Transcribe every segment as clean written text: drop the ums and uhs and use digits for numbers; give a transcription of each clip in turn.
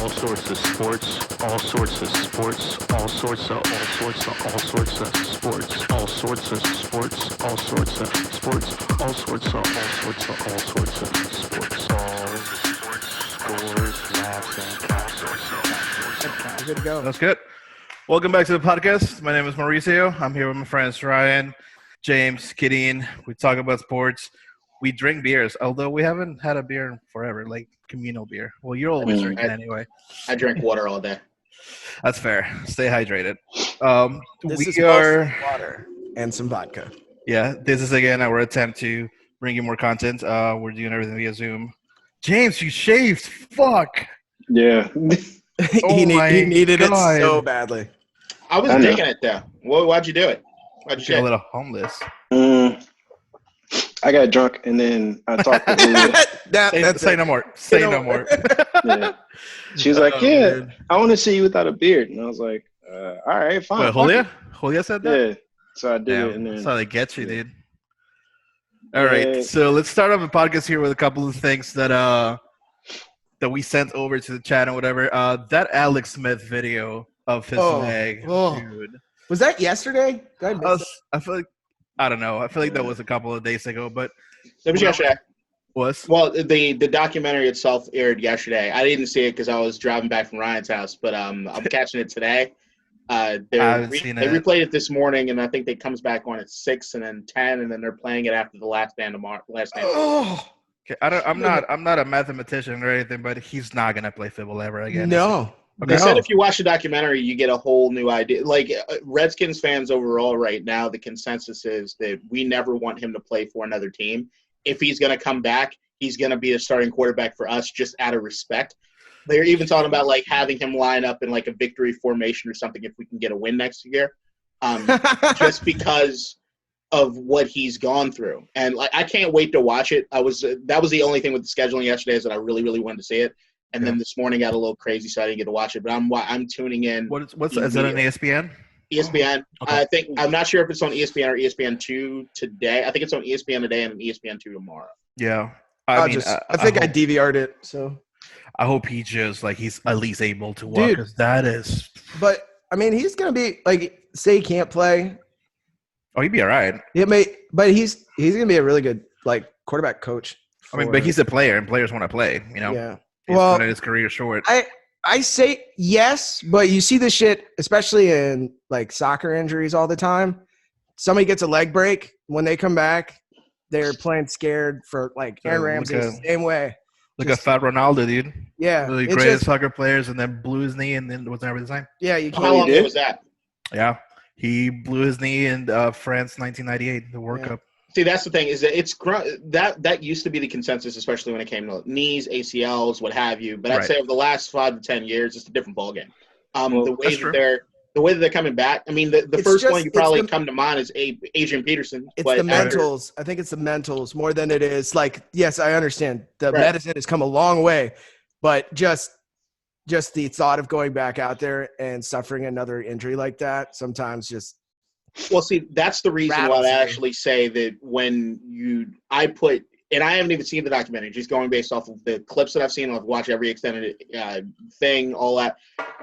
all sorts of sports, all sorts of sports, all sorts of sports, all sorts of sports, all sorts of sports, all sorts of sports, all sorts of sports, all sorts of sports, scores, laughs, and capsules. Good to go. That's good. Welcome back to the podcast. My name is Mauricio. I'm here with my friends Ryan, James, Kiddie. We talk about sports. We drink beers, although we haven't had a beer in forever, like communal beer. Well, you're always drinking anyway. I drink water all day. That's fair. Stay hydrated. This is water and some vodka. Yeah, this is again our attempt to bring you more content. We're doing everything via Zoom. James, you shaved. Fuck. Yeah. He needed it so badly. I was digging it though. Why'd you do it? Why'd you Get a shave? little homeless. I got drunk and then I talked to Julia. Say no more. Say no more. Yeah. She was like, man. I want to see you without a beard. And I was like, all right, fine. Wait, Julia? Julia said that? Yeah. So I did it. And then, that's how they get you, dude. All right. So let's start off the podcast here with a couple of things that we sent over to the chat and whatever. That Alex Smith video of his leg, dude. Was that yesterday? I feel like, I don't know. I feel like that was a couple of days ago, but It was yesterday. was Well, the documentary itself aired yesterday. I didn't see it because I was driving back from Ryan's house, but I'm catching it today. I haven't seen They it. replayed it this morning, and I think it comes back on at 6 and then 10, and then they're playing it after the last stand tomorrow. Okay, I'm not a mathematician or anything, but he's not gonna play football ever again. No. They said if you watch the documentary, you get a whole new idea. Like Redskins fans overall right now, the consensus is that we never want him to play for another team. If he's going to come back, he's going to be a starting quarterback for us just out of respect. They're even talking about like having him line up in like a victory formation or something if we can get a win next year, just because of what he's gone through. And like I can't wait to watch it. That was the only thing with the scheduling yesterday is that I really, really wanted to see it. And then this morning got a little crazy, so I didn't get to watch it. But I'm tuning in. What's is it on ESPN? ESPN. Okay. I'm not sure if it's on ESPN or ESPN2 today. I think it's on ESPN today and ESPN2 tomorrow. Yeah. I think I DVR'd it. So I hope he just like he's at least able to walk. Because that is. But I mean, he's gonna be like, say he can't play. Oh, he'd be all right. But he's gonna be a really good like quarterback coach. I mean, but he's a player, and players want to play. You know. Yeah. He's Well, cutting his career short. I say yes, but you see this shit, especially in like soccer injuries all the time. Somebody gets a leg break. When they come back, they're playing scared for like Aaron Ramsey the same way. Look at Fat Ronaldo, dude. Yeah. Really greatest soccer players, and then blew his knee, and then was never the same. Yeah, you can't. How long ago was that? Yeah. He blew his knee in France 1998, the World Cup. See, that's the thing is that that used to be the consensus, especially when it came to knees, ACLs, what have you. But I'd say over the last 5 to 10 years, it's a different ballgame. The way that they're coming back. I mean, the first one you probably come to mind is Adrian Peterson. It's the mentals. I think it's the mentals more than it is like. Yes, I understand the medicine has come a long way, but just the thought of going back out there and suffering another injury like that sometimes just. Well, see, that's the reason why I actually say that and I haven't even seen the documentary, just going based off of the clips that I've seen, I've watched every extended thing, all that,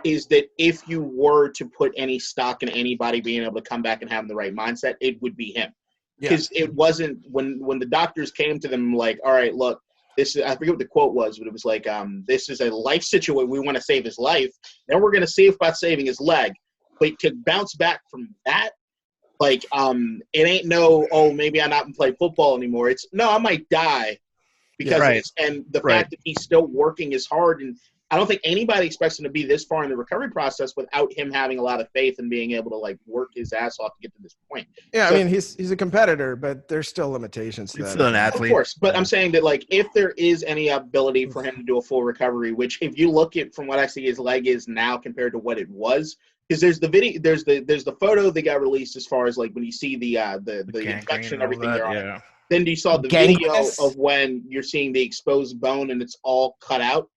is that if you were to put any stock in anybody being able to come back and have the right mindset, it would be him. Because it wasn't, when the doctors came to them like, all right, look, this is, I forget what the quote was, but it was like, this is a life situation. We want to save his life. Then we're going to see about saving his leg. But to bounce back from that, like, it ain't maybe I'm not going to play football anymore. It's, no, I might die because of this. And the fact that he's still working is hard. And I don't think anybody expects him to be this far in the recovery process without him having a lot of faith and being able to, like, work his ass off to get to this point. Yeah, so, I mean, he's a competitor, but there's still limitations to that. He's still an athlete. Of course. But I'm saying that, like, if there is any ability for him to do a full recovery, which if you look at from what I see his leg is now compared to what it was, because there's the video, there's the photo that got released as far as like when you see the infection and everything there. Yeah. Then you saw the video of when you're seeing the exposed bone and it's all cut out.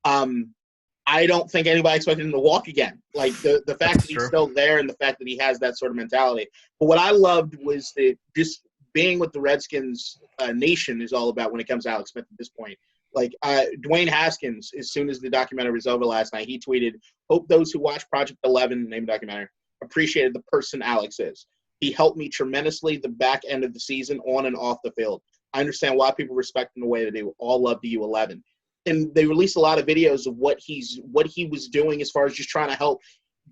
I don't think anybody expected him to walk again. Like the fact that he's still there and the fact that he has that sort of mentality. But what I loved was that just being with the Redskins nation is all about when it comes to Alex Smith at this point. Like Dwayne Haskins, as soon as the documentary was over last night, he tweeted, "Hope those who watch Project 11, name documentary, appreciated the person Alex is. He helped me tremendously the back end of the season, on and off the field. I understand why people respect him the way they do. All love to U11." And they released a lot of videos of what he was doing as far as just trying to help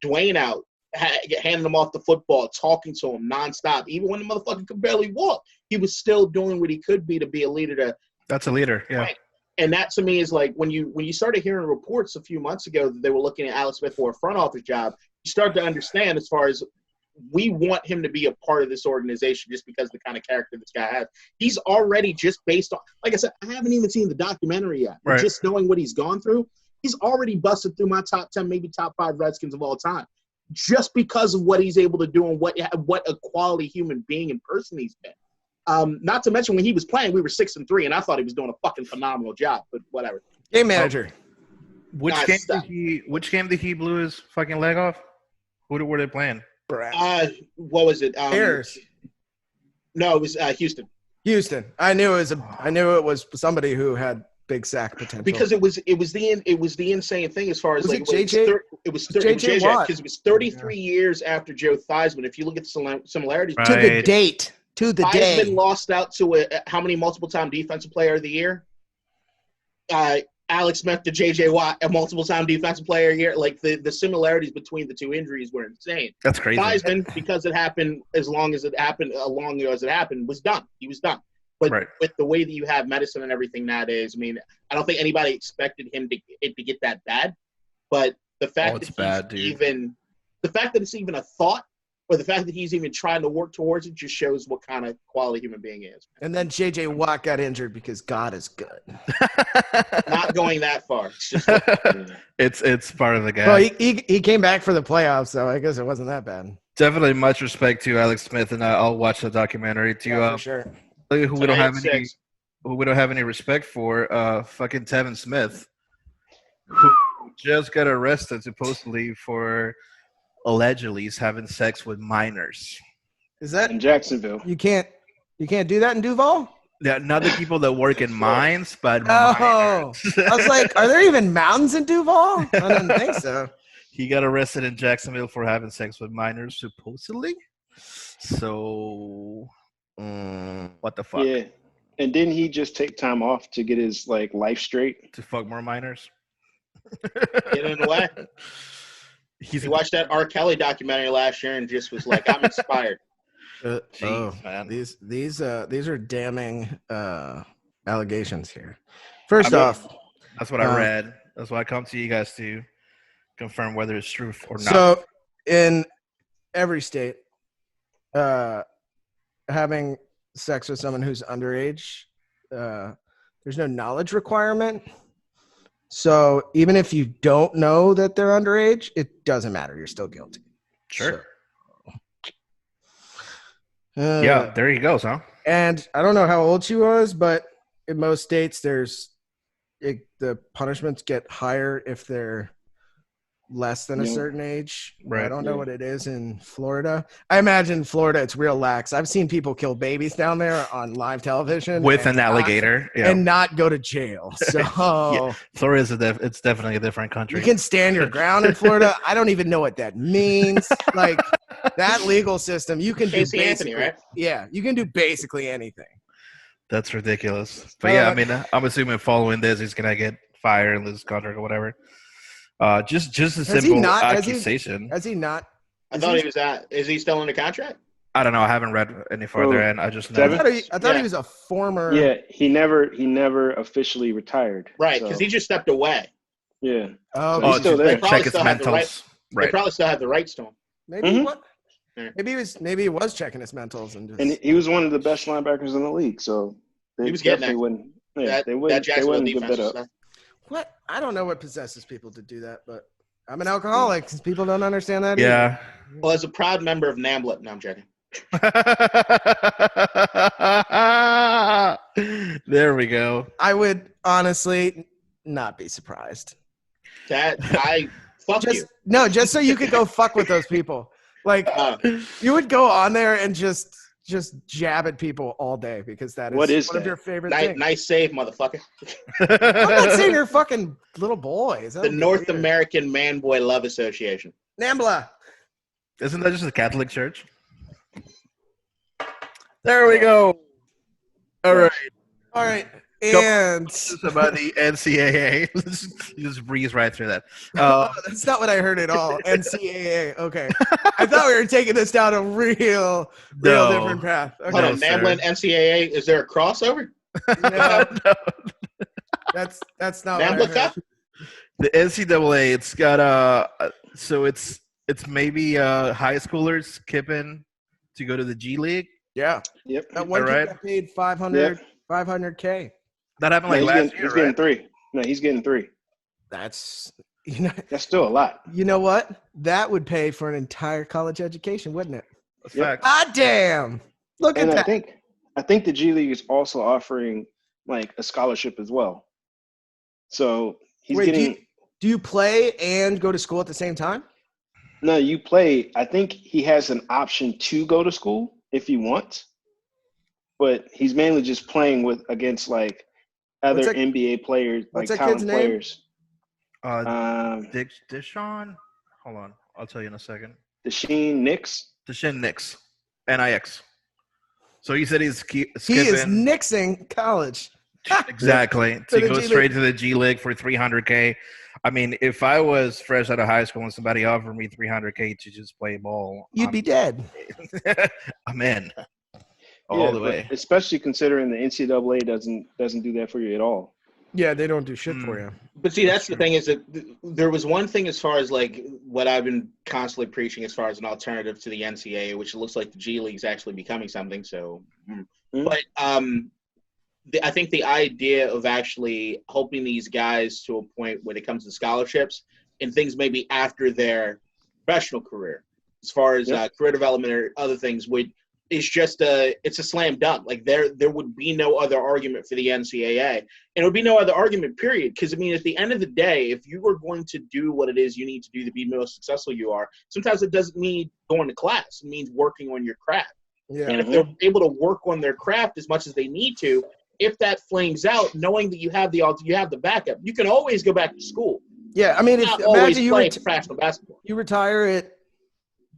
Dwayne out, handing him off the football, talking to him nonstop. Even when the motherfucker could barely walk, he was still doing what he could be to be a leader. That's a leader, yeah. Right. And that to me is like when you started hearing reports a few months ago that they were looking at Alex Smith for a front office job, you start to understand as far as we want him to be a part of this organization just because of the kind of character this guy has. He's already just based on, like I said, I haven't even seen the documentary yet. Right. Just knowing what he's gone through, he's already busted through my top 10, maybe top 5 Redskins of all time, just because of what he's able to do and what a quality human being and person he's been. Not to mention when he was playing, we were 6-3, and I thought he was doing a fucking phenomenal job. But whatever. Game manager. Which game did he blew his fucking leg off? Who were they playing? What was it? Bears. No, it was Houston. Houston. I knew it was somebody who had big sack potential. Because it was the insane thing as far as was like it JJ? It was JJ because it was 33 years after Joe Theismann. If you look at the similarities to the date. To the day. Theismann lost out to how many multiple-time defensive player of the year? Alex Smith to J.J. Watt, a multiple-time defensive player of the year. Like, the similarities between the two injuries were insane. That's crazy. Theismann, because it happened as long as it happened, was done. He was done. But with the way that you have medicine and everything nowadays, I mean, I don't think anybody expected him to get that bad. But the fact that it's even a thought, or the fact that he's even trying to work towards it, just shows what kind of quality human being he is. And then J.J. Watt got injured because God is good. Not going that far. It's part of the game. Well, he came back for the playoffs, so I guess it wasn't that bad. Definitely much respect to Alex Smith, and I'll watch the documentary too. Yeah, for sure. Who we don't have any respect for, fucking Tevin Smith, who just got arrested supposedly for allegedly having sex with minors. Is that in Jacksonville? You can't do that in Duval? Yeah, not the people that work in mines, but minors. I was like, are there even mountains in Duval? I didn't think so. He got arrested in Jacksonville for having sex with minors, supposedly. So, what the fuck? Yeah, and didn't he just take time off to get his life straight? To fuck more minors? Get in the way. He watched that R. Kelly documentary last year and just was like, I'm inspired. Man. These are damning allegations here. First off, that's what I read. That's why I come to you guys to confirm whether it's truth or not. So, in every state, having sex with someone who's underage, there's no knowledge requirement. So even if you don't know that they're underage, it doesn't matter. You're still guilty. Sure. Yeah, there you go, huh? And I don't know how old she was, but in most states, the punishments get higher if they're less than a certain age. Right. I don't know what it is in Florida. I imagine in Florida it's real lax. I've seen people kill babies down there on live television with an alligator and not go to jail. So Florida it's definitely a different country. You can stand your ground in Florida. I don't even know what that means. Like that legal system, you can do basically, Anthony, right? Yeah, you can do basically anything. That's ridiculous. But yeah, I mean, I'm assuming following this, he's gonna get fired and lose his contract or whatever. Just a simple accusation. Has he not? I thought he was at. Is he still under contract? I don't know. I haven't read any further, and I just know. I thought he was a former. Yeah, he never officially retired. Right, because he just stepped away. Yeah. Oh, so he's still there. Check his mentals. They probably still have the rights to him. Maybe maybe he was checking his mentals and he was one of the best linebackers in the league. So he was getting that. They wouldn't give that up. What? I don't know what possesses people to do that, but I'm an alcoholic. People don't understand that either. Well, as a proud member of NAMBLA, no, I'm joking. There we go. I would honestly not be surprised. Fuck you. No, just so you could go fuck with those people. Like, you would go on there and just just jab at people all day because that is What is one of that? your favorite Nice, things. nice save, motherfucker. I'm not saying you're fucking little boys. That The would be North weird. American Man Boy Love Association. Nambla. Isn't that just a Catholic church? There we go. All right. All right. Couple And questions about the NCAA. You just breeze right through that. that's not what I heard at all. NCAA. Okay. I thought we were taking this down a real No. different path. Hold Okay. No, on, sir. Namblin NCAA. Is there a crossover? No, No. that's not what I Nambla heard. Cup? The NCAA, it's got so it's maybe high schoolers skipping to go to the G League. Yeah. Yep. That one All kid right. got paid Yep. 500K. That happened No, like he's last getting, year, he's getting right? 3. No, he's getting 3. That's That's still a lot. you know what? That would pay for an entire college education, wouldn't it? That's Yep. facts. God damn. Look And at I that. think the G League is also offering like a scholarship as well. So he's Wait, getting do you play and go to school at the same time? no, you play. I think he has an option to go to school if he wants, but he's mainly just playing against like other What's that- NBA players, what's like that kid's talent name? players. Dishon? Hold on. I'll tell you in a second. Daishen Dix. Daishen Dix. NIX. So he said he's He skipping. is nixing college. Exactly. To To the go G straight to the G League for $300K. I mean, if I was fresh out of high school and somebody offered me $300K to just play ball, You'd be dead. I'm in. All Yeah, the but way. especially considering the NCAA doesn't do that for you at all. Yeah, they don't do shit for you. But see, that's the thing is that there was one thing as far as like what I've been constantly preaching as far as an alternative to the NCAA, which looks like the G League's actually becoming something. So, but I think the idea of actually helping these guys to a point when it comes to scholarships and things maybe after their professional career, as far as career development or other things, it's just it's a slam dunk. Like there would be no other argument for the NCAA, and it would be no other argument, period. Because I mean, at the end of the day, if you are going to do what it is you need to do to be the most successful you are, sometimes it doesn't mean going to class. It means working on your craft. Yeah. And if they're able to work on their craft as much as they need to, if that flames out, knowing that you have the backup, you can always go back to school. Yeah, I mean, Not always imagine play professional basketball. you retire at,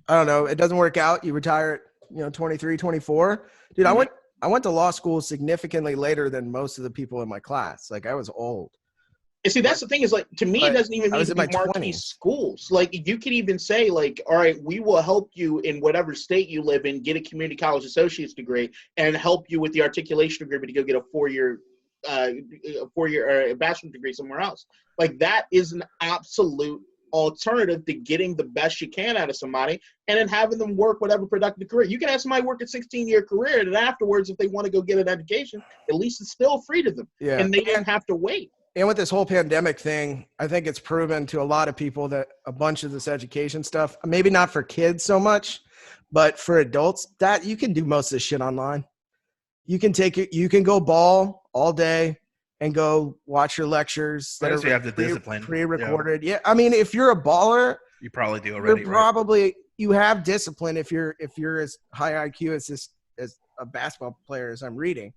I don't know, it doesn't work out. You retire at, 23, 24. Dude, I went to law school significantly later than most of the people in my class. Like, I was old. And see, that's the thing is, like, to me, it doesn't even I need was to in be my marquee 20s. schools. Like, you could even say, like, all right, we will help you in whatever state you live in, get a community college associate's degree, and help you with the articulation degree to go get a four-year bachelor's degree somewhere else. Like, that is an absolute alternative to getting the best you can out of somebody and then having them work whatever productive career. You can have somebody work a 16-year career, and then afterwards, if they want to go get an education, at least it's still free to them. Yeah. And they don't have to wait. And with this whole pandemic thing, I think it's proven to a lot of people that a bunch of this education stuff, maybe not for kids so much, but for adults, that you can do most of this shit online. You can take it, you can go ball all day and go watch your lectures that Unless are you have the discipline. pre-recorded. Yeah. I mean, if you're a baller, You probably do already, you're right? probably you have discipline if you're as high IQ as a basketball player as I'm reading.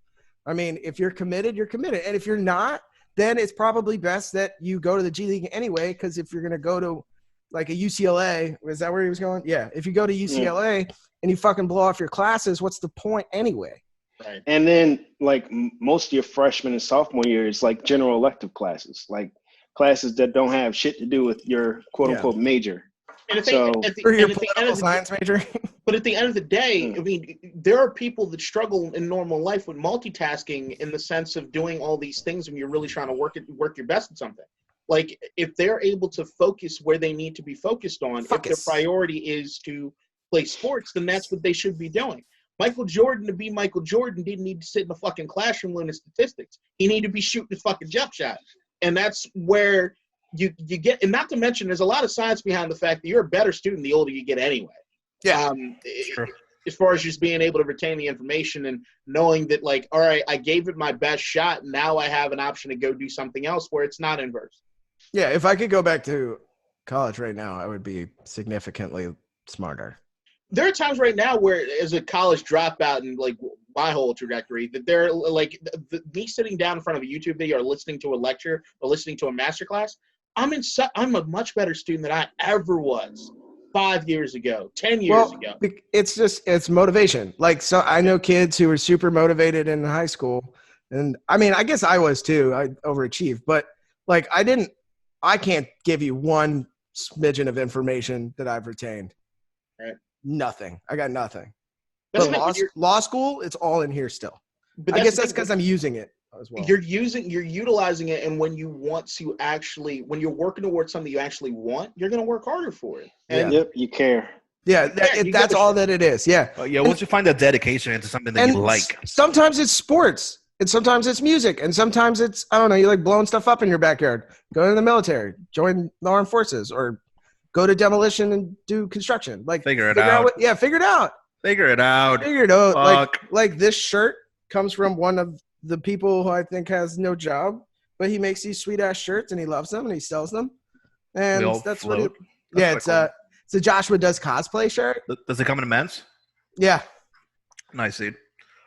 I mean, if you're committed, you're committed. And if you're not, then it's probably best that you go to the G League anyway, because if you're going to go to like a UCLA, is that where he was going? Yeah. If you go to UCLA and you fucking blow off your classes, what's the point anyway? Right. And then like most of your freshman and sophomore year is like general elective classes, like classes that don't have shit to do with your quote unquote major. And Or your political science major. But at the end of the day, I mean, there are people that struggle in normal life with multitasking in the sense of doing all these things when you're really trying to work your best at something. Like, if they're able to focus where they need to be focused on, if their priority is to play sports, then that's what they should be doing. Michael Jordan, to be Michael Jordan, didn't need to sit in a fucking classroom learning statistics. He needed to be shooting his fucking jump shot. And that's where you get, and not to mention, there's a lot of science behind the fact that you're a better student the older you get anyway. Yeah. As far as just being able to retain the information and knowing that, like, all right, I gave it my best shot. Now I have an option to go do something else where it's not inverse. Yeah. If I could go back to college right now, I would be significantly smarter. there are times right now where, as a college dropout and like my whole trajectory, that they're like me sitting down in front of a YouTube video or listening to a lecture or listening to a masterclass. I'm a much better student than I ever was 5 years ago, 10 years ago. It's motivation. Like, so I know kids who were super motivated in high school, and I mean, I guess I was too. I overachieved, but like I can't give you one smidgen of information that I've retained. Right. Nothing. I got nothing. Doesn't But law school, it's all in here still. But I guess that's because I'm using it as well. You're utilizing it, and when you want to actually, when you're working towards something you actually want, you're going to work harder for it. And Yep, you care. Yeah, that's all that it is. Yeah. Once you find that dedication into something that you like. Sometimes it's sports, and sometimes it's music, and sometimes it's, I don't know, you like blowing stuff up in your backyard. Go to the military, join the armed forces, or go to demolition and do construction. Like figure it out. Figure it out. Figure it out. Figure it out. Fuck. Like this shirt comes from one of the people who I think has no job, but he makes these sweet ass shirts and he loves them and he sells them. And that's what it's a Joshua Does Cosplay shirt. Does it come in men's? Yeah. Nice, dude.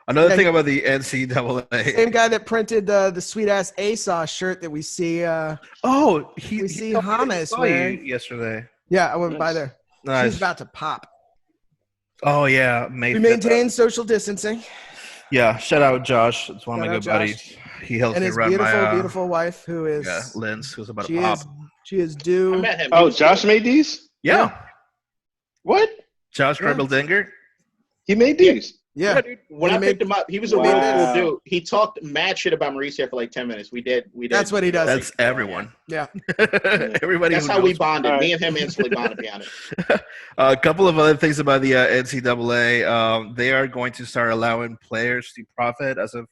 Another thing about the NCAA. Same guy that printed the sweet ass ASOS shirt that we see. We see Hamas wearing yesterday. Yeah, I went by there. Nice. She's about to pop. Oh yeah, we maintain social distancing. Yeah, shout out Josh. It's one of my good buddies. He helps me run my beautiful wife, who is Linz, who's about to pop. She is due. I met him. Oh, Josh made these? Yeah. What? Josh Grebel-Dinger. He made these. Yeah. Dude, when I picked him up, he was a really cool dude. He talked mad shit about Mauricio for like 10 minutes. We did. That's what he does. That's everyone. Yeah. Everybody. That's how we bonded. Right. Me and him instantly bonded behind it. A couple of other things about the NCAA. They are going to start allowing players to profit as of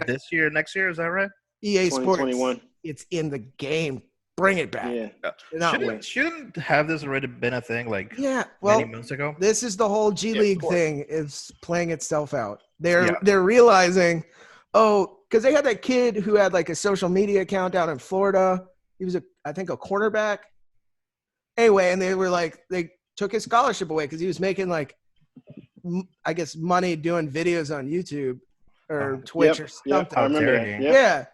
this year, next year. Is that right? EA Sports. It's in the game. Bring it back. Yeah. Shouldn't have this already been a thing many months ago? This is the whole G League thing is playing itself out. They're realizing, because they had that kid who had like a social media account down in Florida. He was I think a cornerback. Anyway, and they were like, they took his scholarship away because he was making like, I guess, money doing videos on YouTube or Twitch or something. I remember that. Yeah.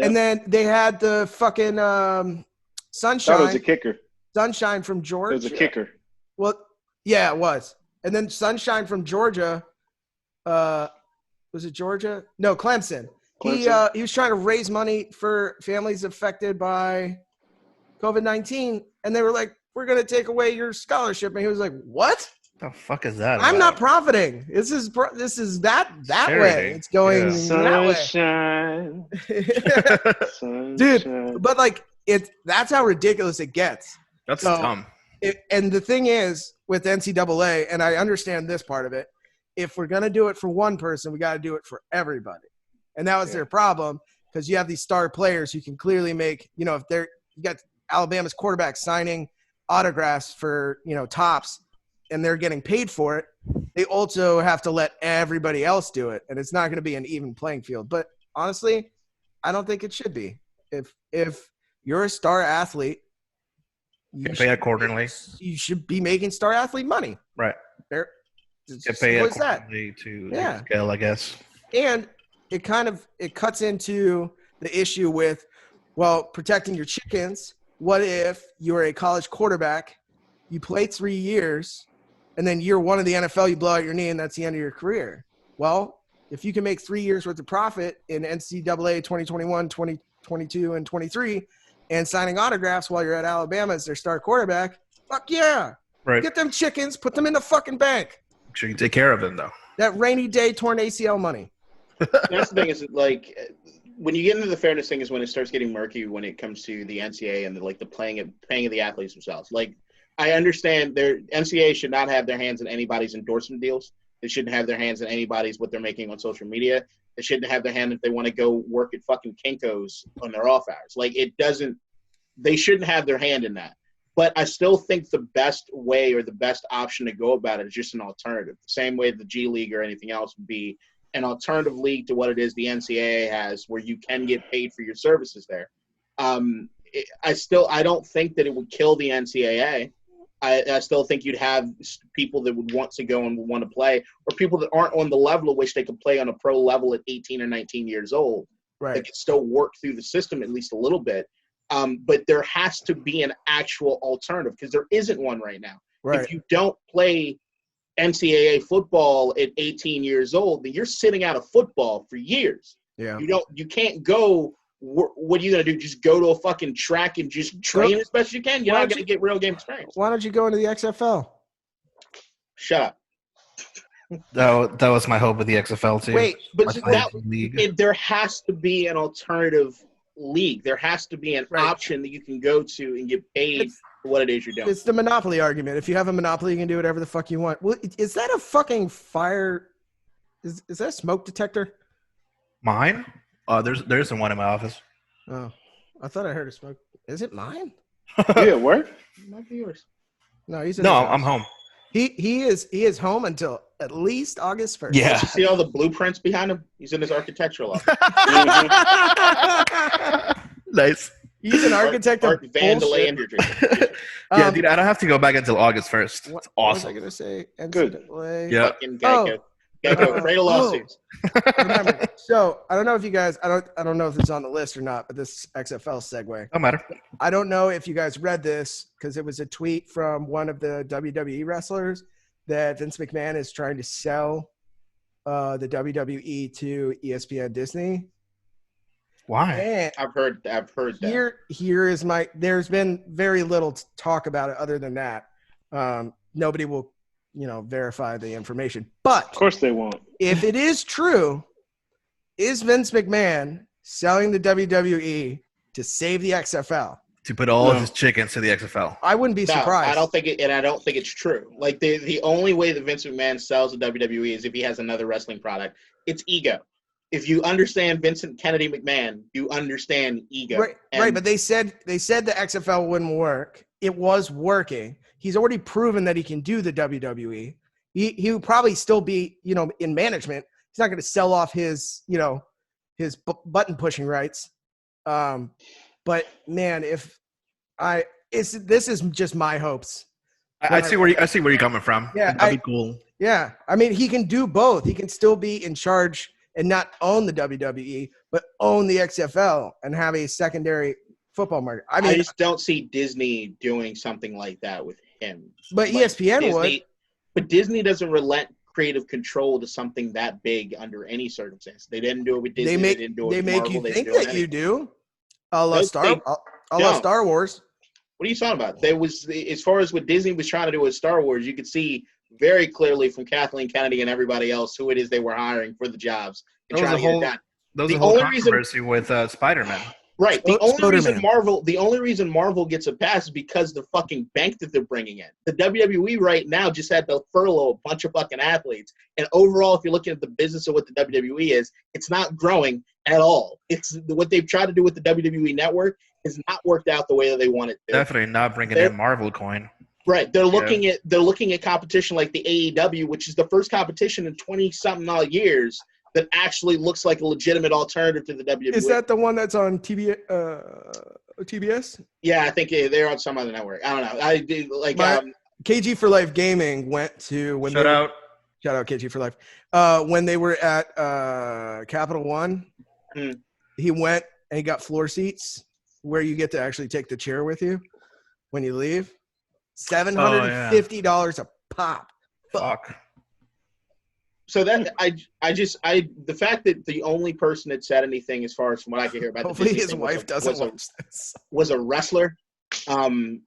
And then they had the fucking Sunshine. That was a kicker. Sunshine from Georgia. It was a kicker. Well, yeah, it was. And then Sunshine from Georgia. Was it Georgia? No, Clemson. He was trying to raise money for families affected by COVID-19, and they were like, "We're going to take away your scholarship." And he was like, "What? The fuck is that? I'm not profiting. This is that way. It's going Sunshine. Dude, but like that's how ridiculous it gets. That's dumb. And the thing is with NCAA, and I understand this part of it, if we're going to do it for one person, we got to do it for everybody. And that was their problem, because you have these star players who can clearly make, you got Alabama's quarterback signing autographs for, tops, and they're getting paid for it. They also have to let everybody else do it, and it's not going to be an even playing field. But honestly, I don't think it should be. If you're a star athlete, you pay accordingly. You should be making star athlete money. Right. Get paid accordingly to scale, I guess. And it cuts into the issue with, protecting your chickens. What if you're a college quarterback, you play 3 years, and then year one of the NFL, you blow out your knee, and that's the end of your career? Well, if you can make 3 years worth of profit in NCAA 2021, 2022, and 23, and signing autographs while you're at Alabama as their star quarterback, fuck yeah. Right. Get them chickens, put them in the fucking bank. Make sure you take care of them, though. That rainy day torn ACL money. That's the thing is, like, when you get into the fairness thing is when it starts getting murky when it comes to the NCAA and the paying of the athletes themselves. Like, I understand their NCAA should not have their hands in anybody's endorsement deals. They shouldn't have their hands in anybody's what they're making on social media. They shouldn't have their hand if they want to go work at fucking Kinko's on their off hours. Like, they shouldn't have their hand in that. But I still think the best way or the best option to go about it is just an alternative. The same way the G League or anything else would be an alternative league to what it is the NCAA has, where you can get paid for your services there. I don't think that it would kill the NCAA. I still think you'd have people that would want to go and would want to play, or people that aren't on the level at which they could play on a pro level at 18 or 19 years old. Right. They could still work through the system at least a little bit. But there has to be an actual alternative because there isn't one right now. Right. If you don't play NCAA football at 18 years old, then you're sitting out of football for years. Yeah. You can't go. What are you going to do? Just go to a fucking track and just train as best you can? You're not going to get real game experience. Why don't you go into the XFL? Shut up. That was my hope with the XFL too. Wait, but league. There has to be an alternative league. There has to be an option that you can go to and get paid for what it is you're doing. It's the monopoly argument. If you have a monopoly, you can do whatever the fuck you want. Well, is that a fucking fire? Is that a smoke detector? Mine? There isn't one in my office. Oh, I thought I heard a smoke. Is it mine? Yeah, where? It might be yours. No, he's I'm home. He is home until at least August 1st. Yeah. You see all the blueprints behind him? He's in his architectural office. Nice. He's an architect of bullshit. Yeah, dude, I don't have to go back until August 1st. It's awesome. What was I gonna say? Good. Yeah. Fucking Geico. Geico, afraid of lawsuits. Remember, so I don't know if you guys, I don't know if it's on the list or not, but this XFL segue. No matter. I don't know if you guys read this because it was a tweet from one of the WWE wrestlers that Vince McMahon is trying to sell the WWE to ESPN Disney. Why? And I've heard that. Here is there's been very little talk about it other than that. Nobody will, verify the information. But Of course they won't. if it is true, is Vince McMahon selling the WWE to save the XFL? To put all of his chickens to the XFL. I wouldn't be surprised. I don't think it's true. Like the only way that Vince McMahon sells the WWE is if he has another wrestling product. It's ego. If you understand Vincent Kennedy McMahon, you understand ego. Right. But they said the XFL wouldn't work. It was working. He's already proven that he can do the WWE. He would probably still be, in management. He's not going to sell off his button pushing rights. But man, this is just my hopes. I see where you're coming from. Yeah, that'd be cool. Yeah, I mean, he can do both. He can still be in charge and not own the WWE, but own the XFL and have a secondary football market. I mean, I just don't see Disney doing something like that with him. But ESPN would. But Disney doesn't relent creative control to something that big under any circumstance. They didn't do it with Disney. They didn't do it with Marvel. You think that you do. I love Star Wars. What are you talking about? There was, as far as what Disney was trying to do with Star Wars, you could see very clearly from Kathleen Kennedy and everybody else who it is they were hiring for the jobs and trying to get it done. There was a whole controversy with Spider-Man. Right. The only reason Marvel gets a pass is because the fucking bank that they're bringing in. The WWE right now just had to furlough a bunch of fucking athletes. And overall, if you're looking at the business of what the WWE is, it's not growing at all. It's what they've tried to do with the WWE network has not worked out the way that they want it to. Definitely not bringing in Marvel coin. Right. They're looking at competition like the AEW, which is the first competition in 20-something odd years that actually looks like a legitimate alternative to the WWE. Is that the one that's on TBS? Yeah, I think they're on some other network. I don't know. I do like KG for Life Gaming went to shout out KG for Life. When they were at Capital One, he went and he got floor seats where you get to actually take the chair with you when you leave. $750 a pop. Fuck. So that the fact that the only person that said anything as far as from what I can hear about hopefully his wife doesn't watch this was a wrestler. I'm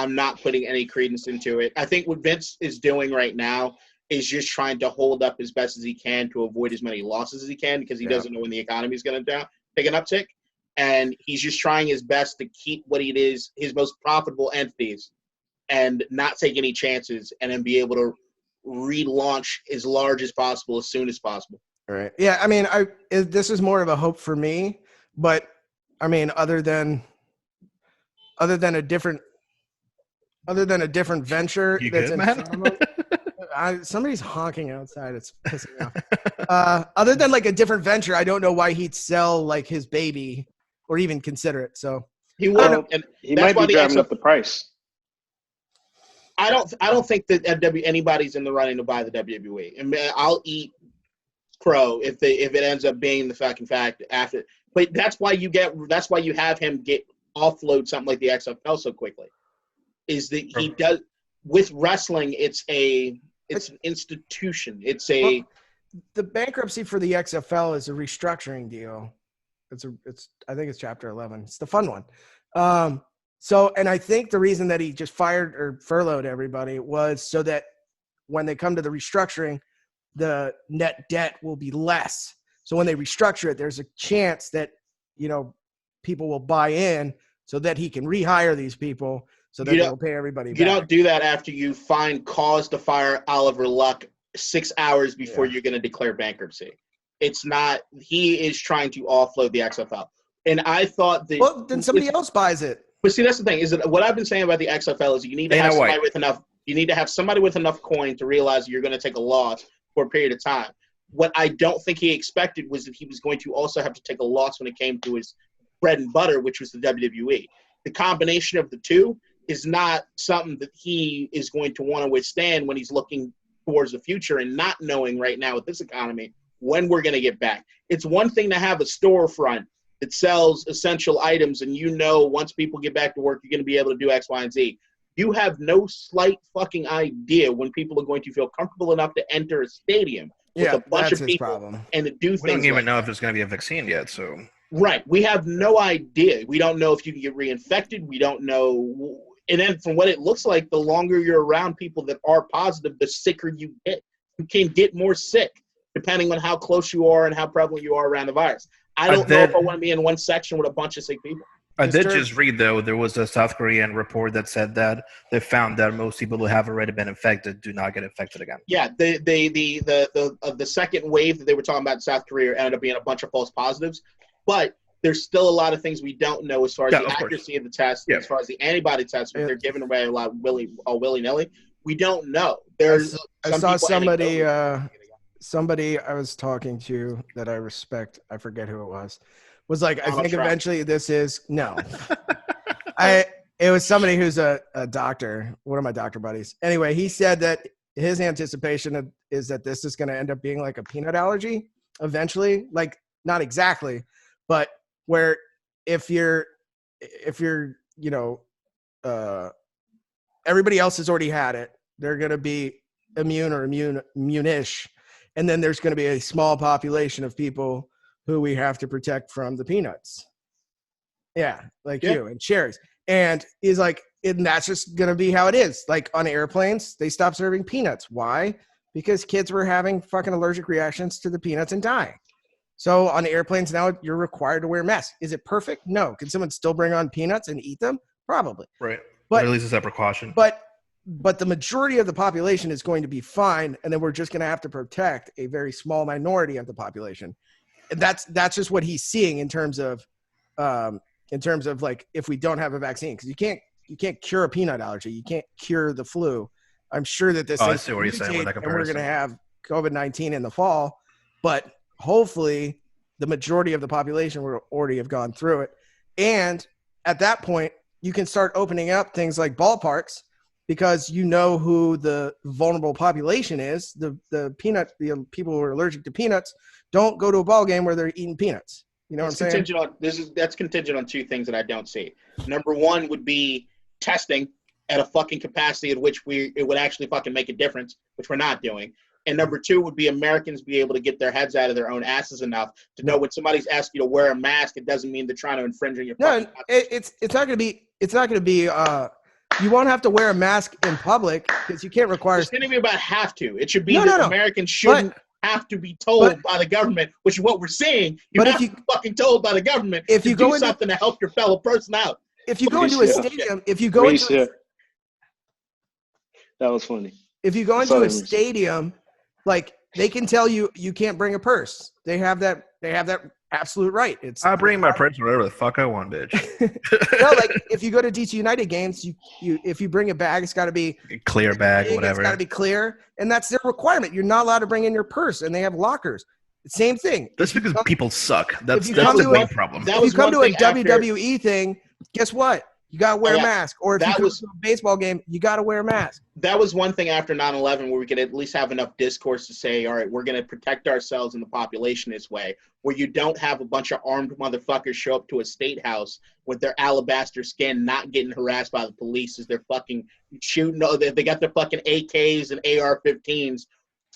not putting any credence into it. I think what Vince is doing right now is just trying to hold up as best as he can to avoid as many losses as he can because he doesn't know when the economy is going to take an uptick, and he's just trying his best to keep what it is his most profitable entities and not take any chances and then be able to relaunch as large as possible as soon as possible. All right. Yeah. I mean, this is more of a hope for me, but I mean, other than a different venture you that's good, in front of them, somebody's honking outside. It's pissing me off. Other than like a different venture, I don't know why he'd sell like his baby or even consider it. So he would, and he might be driving up the price. I don't think that anybody's in the running to buy the WWE. And I'll eat crow if it ends up being the fucking fact after. But that's why you have him get offload something like the XFL so quickly. Is that he does with wrestling? It's an institution. The bankruptcy for the XFL is a restructuring deal. I think it's Chapter 11. It's the fun one. And I think the reason that he just fired or furloughed everybody was so that when they come to the restructuring, the net debt will be less. So when they restructure it, there's a chance that, people will buy in so that he can rehire these people so that they'll pay everybody back. You don't do that after you find cause to fire Oliver Luck 6 hours before you're going to declare bankruptcy. It's not – he is trying to offload the XFL. And I thought that – well, then somebody else buys it. But see, that's the thing. Is that what I've been saying about the XFL is you need to have somebody with enough – you need to have somebody with enough coin to realize you're going to take a loss for a period of time. What I don't think he expected was that he was going to also have to take a loss when it came to his bread and butter, which was the WWE. The combination of the two is not something that he is going to want to withstand when he's looking towards the future and not knowing right now with this economy when we're going to get back. It's one thing to have a storefront that sells essential items and once people get back to work, you're going to be able to do X, Y, and Z. You have no slight fucking idea when people are going to feel comfortable enough to enter a stadium with a bunch of people and to do things. We don't even know if there's going to be a vaccine yet, so. Right. We have no idea. We don't know if you can get reinfected. We don't know. And then from what it looks like, the longer you're around people that are positive, the sicker you get. You can get more sick depending on how close you are and how prevalent you are around the virus. I don't know if I want to be in one section with a bunch of sick people. I did just read, though, there was a South Korean report that said that they found that most people who have already been infected do not get infected again. Yeah, the second wave that they were talking about in South Korea ended up being a bunch of false positives. But there's still a lot of things we don't know as far as the accuracy of the test, as far as the antibody test, but they're giving away a lot willy-nilly. We don't know. I saw somebody I was talking to that I respect, I forget who it was like, I think eventually this is – no. It was somebody who's a doctor, one of my doctor buddies. Anyway, he said that his anticipation is that this is going to end up being like a peanut allergy eventually. Like, not exactly, but where if you're everybody else has already had it, they're going to be immune or immune-ish. And then there's going to be a small population of people who we have to protect from the peanuts. Yeah, you and cherries. And he's like, and that's just going to be how it is. Like on airplanes, they stopped serving peanuts. Why? Because kids were having fucking allergic reactions to the peanuts and dying. So on airplanes now, you're required to wear masks. Is it perfect? No. Can someone still bring on peanuts and eat them? Probably. Right. But at least it's a precaution. But the majority of the population is going to be fine, and then we're just going to have to protect a very small minority of the population. And that's just what he's seeing in terms of like if we don't have a vaccine, because you can't cure a peanut allergy, you can't cure the flu. I'm sure that this I see what you're saying with that and we're going to have COVID-19 in the fall, but hopefully the majority of the population will already have gone through it. And at that point, you can start opening up things like ballparks because you know who the vulnerable population is. The people who are allergic to peanuts don't go to a ball game where they're eating peanuts. You know what I'm saying? That's contingent on two things that I don't see. Number one would be testing at a fucking capacity at which it would actually fucking make a difference, which we're not doing. And number two would be Americans be able to get their heads out of their own asses enough to know when somebody's asked you to wear a mask, it doesn't mean they're trying to infringe on your. No, it's not going to be. You won't have to wear a mask in public because you can't require. It's going to be about have to. It should be that Americans shouldn't have to be told by the government, which is what we're seeing. You're not fucking told by the government if you do something to help your fellow person out. If you go into a stadium, that was funny. If you go into a stadium, like they can tell you can't bring a purse. They have that absolute right. I bring my purse wherever the fuck I want, bitch. No, like if you go to DC United games, if you bring a bag, it's got to be a clear bag, whatever. It's got to be clear, and that's their requirement. You're not allowed to bring in your purse, and they have lockers. Same thing. That's because people suck. That's the main problem. If you come to a WWE thing, guess what? you got to wear a Yeah. mask. Or if you That go was- to a baseball game, you got to wear a mask. That was one thing after 9/11 where we could at least have enough discourse to say, all right, we're going to protect ourselves and the population this way, where you don't have a bunch of armed motherfuckers show up to a state house with their alabaster skin, not getting harassed by the police as they're fucking shooting. No, they got their fucking AKs and AR-15s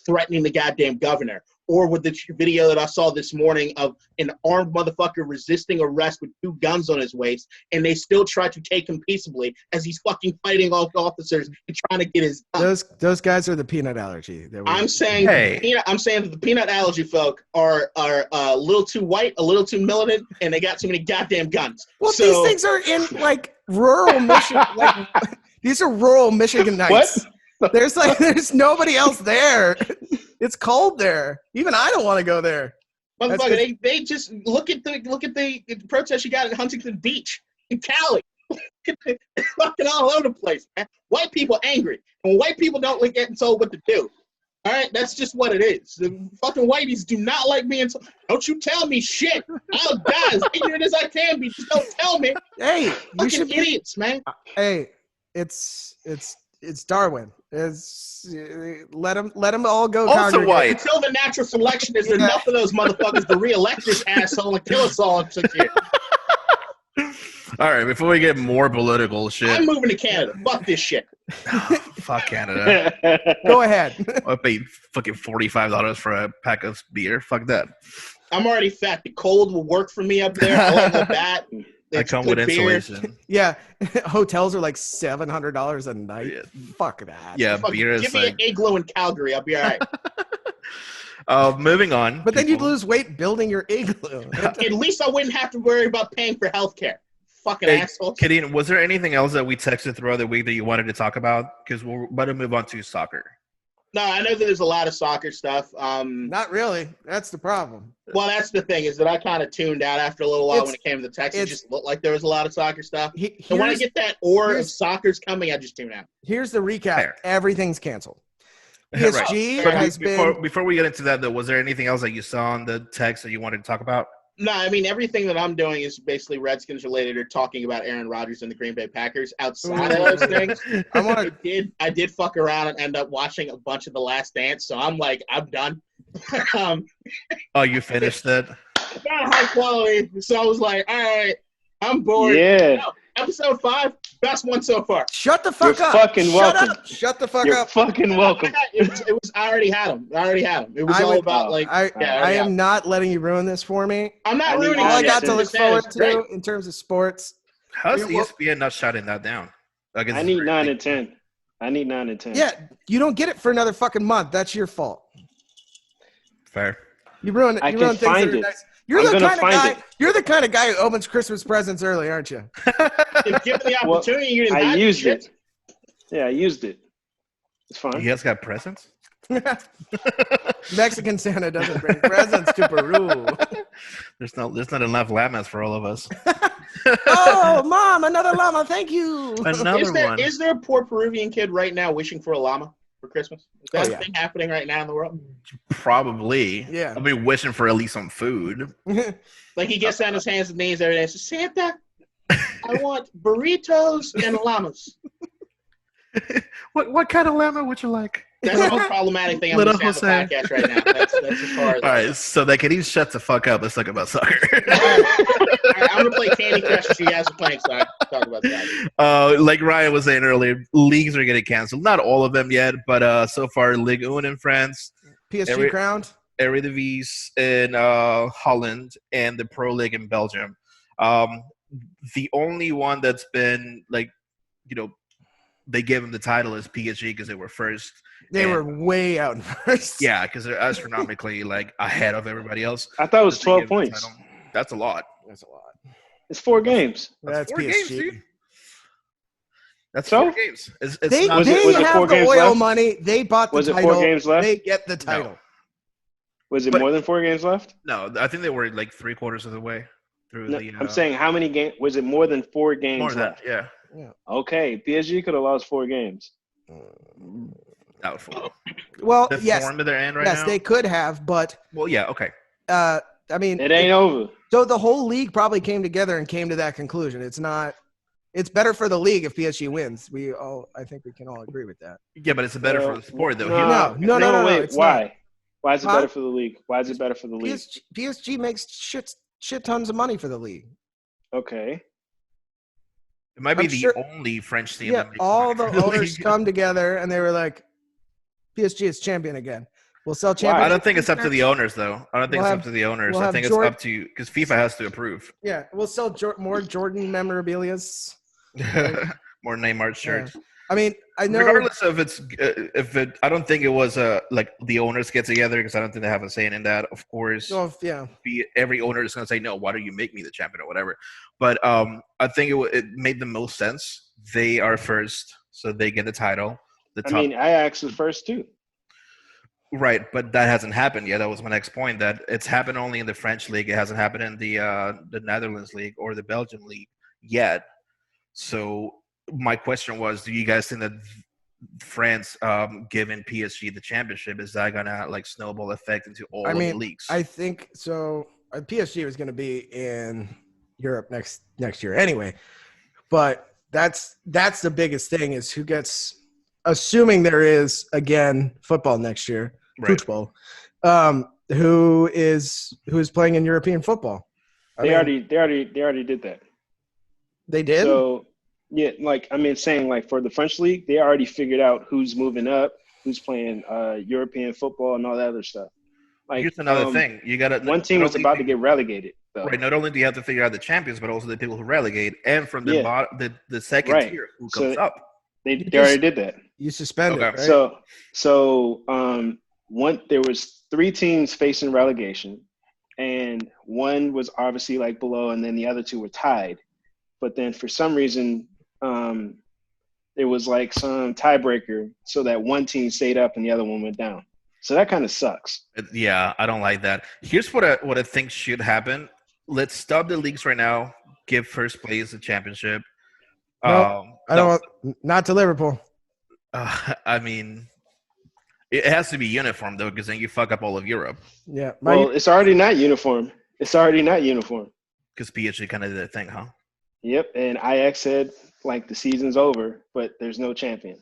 threatening the goddamn governor. Or with the video that I saw this morning of an armed motherfucker resisting arrest with 2 guns on his waist, and they still try to take him peaceably as he's fucking fighting off officers and trying to get his gun. Those guys are the peanut allergy. I'm saying that the peanut allergy folk are a little too white, a little too militant, and they got too many goddamn guns. Well, So- these things are in like rural Michigan. Like these are rural Michigan nights. There's nobody else there. It's cold there. Even I don't want to go there. Motherfucker, they just look at the protest you got at Huntington Beach in Cali. They're fucking all over the place, man. White people angry. And when white people don't like getting told what to do. All right, that's just what it is. The fucking whiteys do not like being told. Don't you tell me shit. I'll die as ignorant as I can be. Just don't tell me. Hey, you Fucking should be. idiots, man. Hey, it's Darwin. Let them all go. Also congregate. white. Until the natural selection is enough of those motherfuckers to re-elect this asshole and kill us all in 6 years. All right, before we get more political shit, I'm moving to Canada. Fuck this shit. fuck Canada. Go ahead. I paid fucking $45 for a pack of beer. Fuck that. I'm already fat. The cold will work for me up there. I like that. I It's come with good beer. insulation. Yeah, hotels are like $700 a night. Yeah. Fuck that. Yeah, Fuck, beer is give me like. an igloo in Calgary. I'll be all right. Moving on. But then you'd people. lose weight building your igloo. At least I wouldn't have to worry about paying for healthcare. Fucking Hey, assholes. Kiddie, was there anything else that we texted throughout the week that you wanted to talk about? Because we're about to move on to soccer. No, I know that there's a lot of soccer stuff. Not really. That's the problem. Well, that's the thing is that I kind of tuned out after a little while when It's- it came to the text. It it's- just looked like there was a lot of soccer stuff. Here's, And when I get that aura of here's- soccer's coming, I just tune out. here's the recap. Fair. Everything's canceled. Right. PSG But has been. before we get into that, though, was there anything else that you saw on the text that you wanted to talk about? No, I mean, everything that I'm doing is basically Redskins related or talking about Aaron Rodgers and the Green Bay Packers. Outside of those things, I want to. I did fuck around and end up watching a bunch of The Last Dance, so I'm like, I'm done. Oh, you finished it? Not high quality, so I was like, all right, I'm bored. Yeah. No, episode 5, best one so far. Shut the fuck You're up. fucking Shut welcome. up. Shut the fuck You're up. fucking welcome. It was. I already had him. I It was all would- about like. I yeah, I yeah. am not letting you ruin this for me. I'm not I need ruining All I shit. got to I'm look just saying forward it's great. to in terms of sports. How's Yeah, well- ESPN not shutting that down? Like, I need 9 and 10. I need 9 and 10. Yeah, you don't get it for another fucking month. That's your fault. Fair. You ruin it. I You can ruin things that find are it. nice. You're I'm the gonna kind of find guy. it. You're the kind of guy who opens Christmas presents early, aren't you? If given the Well, opportunity, you didn't I have used shit. it. Yeah, I used it. It's fine. You guys got presents? Mexican Santa doesn't bring presents to Peru. There's not enough llamas for all of us. Oh, Mom, another llama. Thank you. Another one. Is there a poor Peruvian kid right now wishing for a llama for Christmas? Is that Oh, yeah. a thing happening right now in the world? Probably. Yeah. I'll be wishing for at least some food. Like he gets on his hands and knees every day and says, Santa, I want burritos and llamas. What kind of llama would you like? That's the most problematic thing I'm Little going to say on the podcast right now. That's as far as All right, so that can shut the fuck up. Let's talk about soccer. All right, I'm going to play Candy Crush as you guys are playing, so I can talk about that. Like Ryan was saying earlier, leagues are getting canceled. Not all of them yet, but so far, Ligue 1 in France, PSG crowned. Eredivisie in Holland, and the Pro League in Belgium. The only one that's been they gave them the title is PSG because they were first. They And- were way out in first. Yeah, because they're astronomically ahead of everybody else. I thought it was They 12 gave them the points. title. That's a lot. That's a lot. It's 4 games. That's 4 PSG. games, dude. That's So? 4 games. It's They, not Was it- they was it have 4 the games oil left? money. They bought the Was it title. 4 games left? They get the title. Was it But- more than 4 games left? No, I think they were like 3/4 of the way through No, the. I'm saying how many games? Was it more than 4 games more than left? that. Yeah, Okay, PSG could have lost 4 games. doubtful. Well, The yes, form that they're in right yes, now. they could have, but Well, yeah, okay. I mean, It ain't over. so the whole league probably came together and came to that conclusion. It's not. It's better for the league if PSG wins. I think we can all agree with that. Yeah, but it's better for the sport, though. No. Wait, It's why? not. Why is it better for the league? Why is it better for the league? PSG makes shit tons of money for the league. Okay. It might be I'm the sure- only French team. Yeah, that makes all money the for owners league. come together and they were like, PSG is champion again. We'll sell Why? champions. I don't think it's up to the owners, though. I don't think it's up to the owners. we'll I have think it's up to because FIFA has to approve. Yeah, we'll sell more Jordan memorabilias. More Neymar shirts. Yeah. I mean, I know. Regardless of I don't think it was like the owners get together because I don't think they have a say in that. Of course, every owner is going to say no. Why don't you make me the champion or whatever? But I think it made the most sense. They are first, so they get the title. Ajax was first too. Right, but that hasn't happened yet. That was my next point. That it's happened only in the French league. It hasn't happened in the Netherlands league or the Belgian league yet. So my question was, do you guys think that France giving PSG the championship, is that gonna like snowball effect into all of the leagues? I think so. PSG was going to be in Europe next year anyway, but that's the biggest thing is who gets. Assuming there is again football next year, right. football, who is playing in European football? They already did that. They did. So yeah, saying like for the French league, they already figured out who's moving up, who's playing European football, and all that other stuff. Like here's another thing: you got one team was about to get relegated. Though. Right. Not only do you have to figure out the champions, but also the people who relegate, and from the second tier who comes up. They already did that. You suspended, right? So there was 3 teams facing relegation, and one was obviously like below, and then the other 2 were tied. But then for some reason, there was like some tiebreaker, so that one team stayed up and the other one went down. So that kind of sucks. Yeah, I don't like that. Here's what I think should happen. Let's stop the leagues right now. Give first place the championship. Not to Liverpool. I mean, it has to be uniform though, because then you fuck up all of Europe. Yeah. It's already not uniform. Because PSG kind of did their thing, huh? Yep. And Ajax said like the season's over, but there's no champion.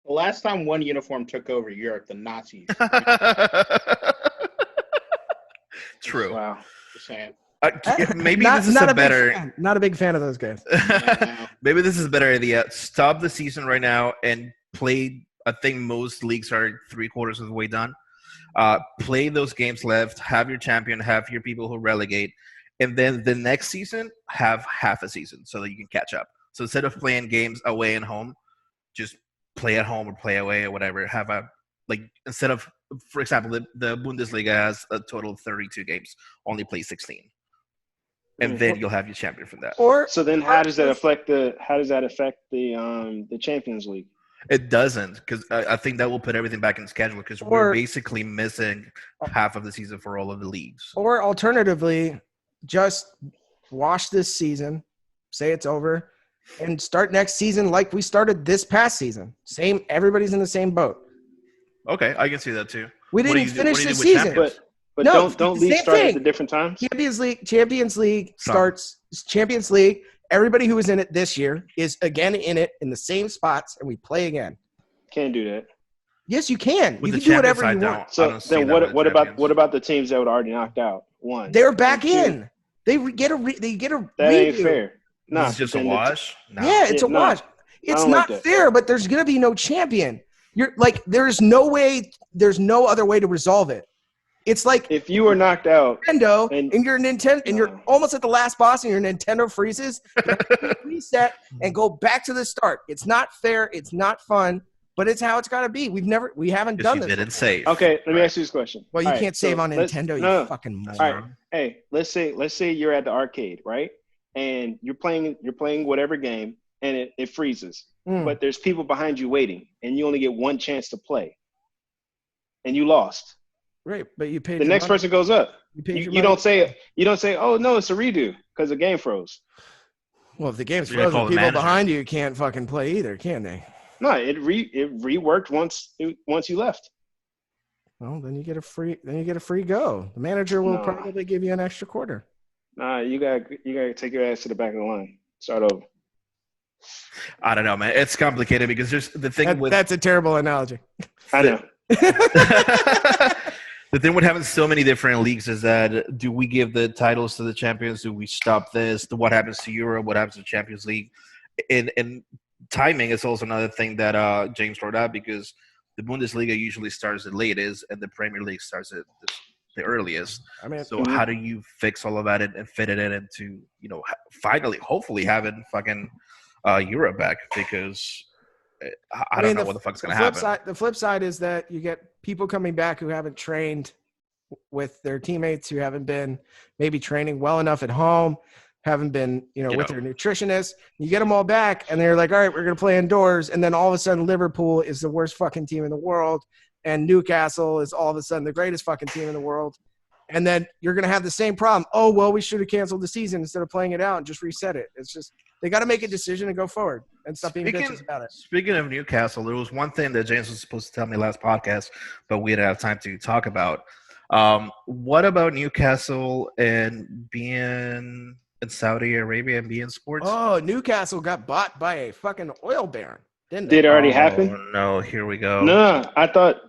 The last time one uniform took over Europe, the Nazis. True. Wow. Just saying. Maybe this is a better. Not a big fan of those guys. Maybe this is a better idea. Stop the season right now and play. I think most leagues are 3/4 of the way done. Play those games left. Have your champion. Have your people who relegate, and then the next season have half a season so that you can catch up. So instead of playing games away and home, just play at home or play away or whatever. Have instead of, for example, the Bundesliga has a total of 32 games. Only play 16. And then you'll have your champion from that. So then, how does that affect the Champions League? It doesn't, because I think that will put everything back in schedule. Because we're basically missing half of the season for all of the leagues. Or alternatively, just wash this season, say it's over, and start next season like we started this past season. Same, everybody's in the same boat. Okay, I can see that too. We didn't finish this season. But don't leagues start at the different times? Champions League starts. Champions League. Everybody who was in it this year is again in it in the same spots, and we play again. Can't do that. Yes, you can. With you can do whatever you want. So then, what about the teams that were already knocked out? One, they're back in. They get a That ain't fair. No, it's just a wash. No. Yeah, it's a wash. It's not fair, but there's gonna be no champion. You're like, there's no way. There's no other way to resolve it. It's like if you were knocked out, Nintendo, and you're Nintendo, and you're almost at the last boss, and your Nintendo freezes, reset, and go back to the start. It's not fair. It's not fun, but it's how it's got to be. We haven't done this. Didn't save. Okay, let me ask you this question. Well, you can't save on Nintendo. You fucking moron. All right. Hey, let's say you're at the arcade, right? And you're playing whatever game, and it freezes, but there's people behind you waiting, and you only get one chance to play, and you lost. Right, but you paid. The next person goes up. You don't say, oh no, it's a redo because the game froze. Well, if the game's frozen, people behind you can't fucking play either, can they? No, it reworked once you left. Well, then you get a free go. The manager will probably give you an extra quarter. Nah, you gotta take your ass to the back of the line. Start over. I don't know, man. It's complicated because there's the thing with That's a terrible analogy. I know. the thing with having so many different leagues is that do we give the titles to the champions? Do we stop this? What happens to Europe? What happens to Champions League? And timing is also another thing that James brought up because the Bundesliga usually starts the latest and the Premier League starts at the earliest. I mean, So how do you fix all of that and fit it in into, finally, hopefully having fucking Europe back because I don't know what the fuck's going to happen. The flip side is that you get people coming back who haven't trained with their teammates, who haven't been maybe training well enough at home, haven't been, with their nutritionist. You get them all back and they're like, all right, we're going to play indoors. And then all of a sudden Liverpool is the worst fucking team in the world. And Newcastle is all of a sudden the greatest fucking team in the world. And then you're going to have the same problem. Oh, well, we should have canceled the season instead of playing it out and just reset it. It's just they got to make a decision and go forward and stop being bitches about it. Speaking of Newcastle, there was one thing that James was supposed to tell me last podcast, but we didn't have time to talk about. What about Newcastle and being in Saudi Arabia and being sports? Oh, Newcastle got bought by a fucking oil baron, didn't Did they? it already happen? Oh, no, here we go. No, I thought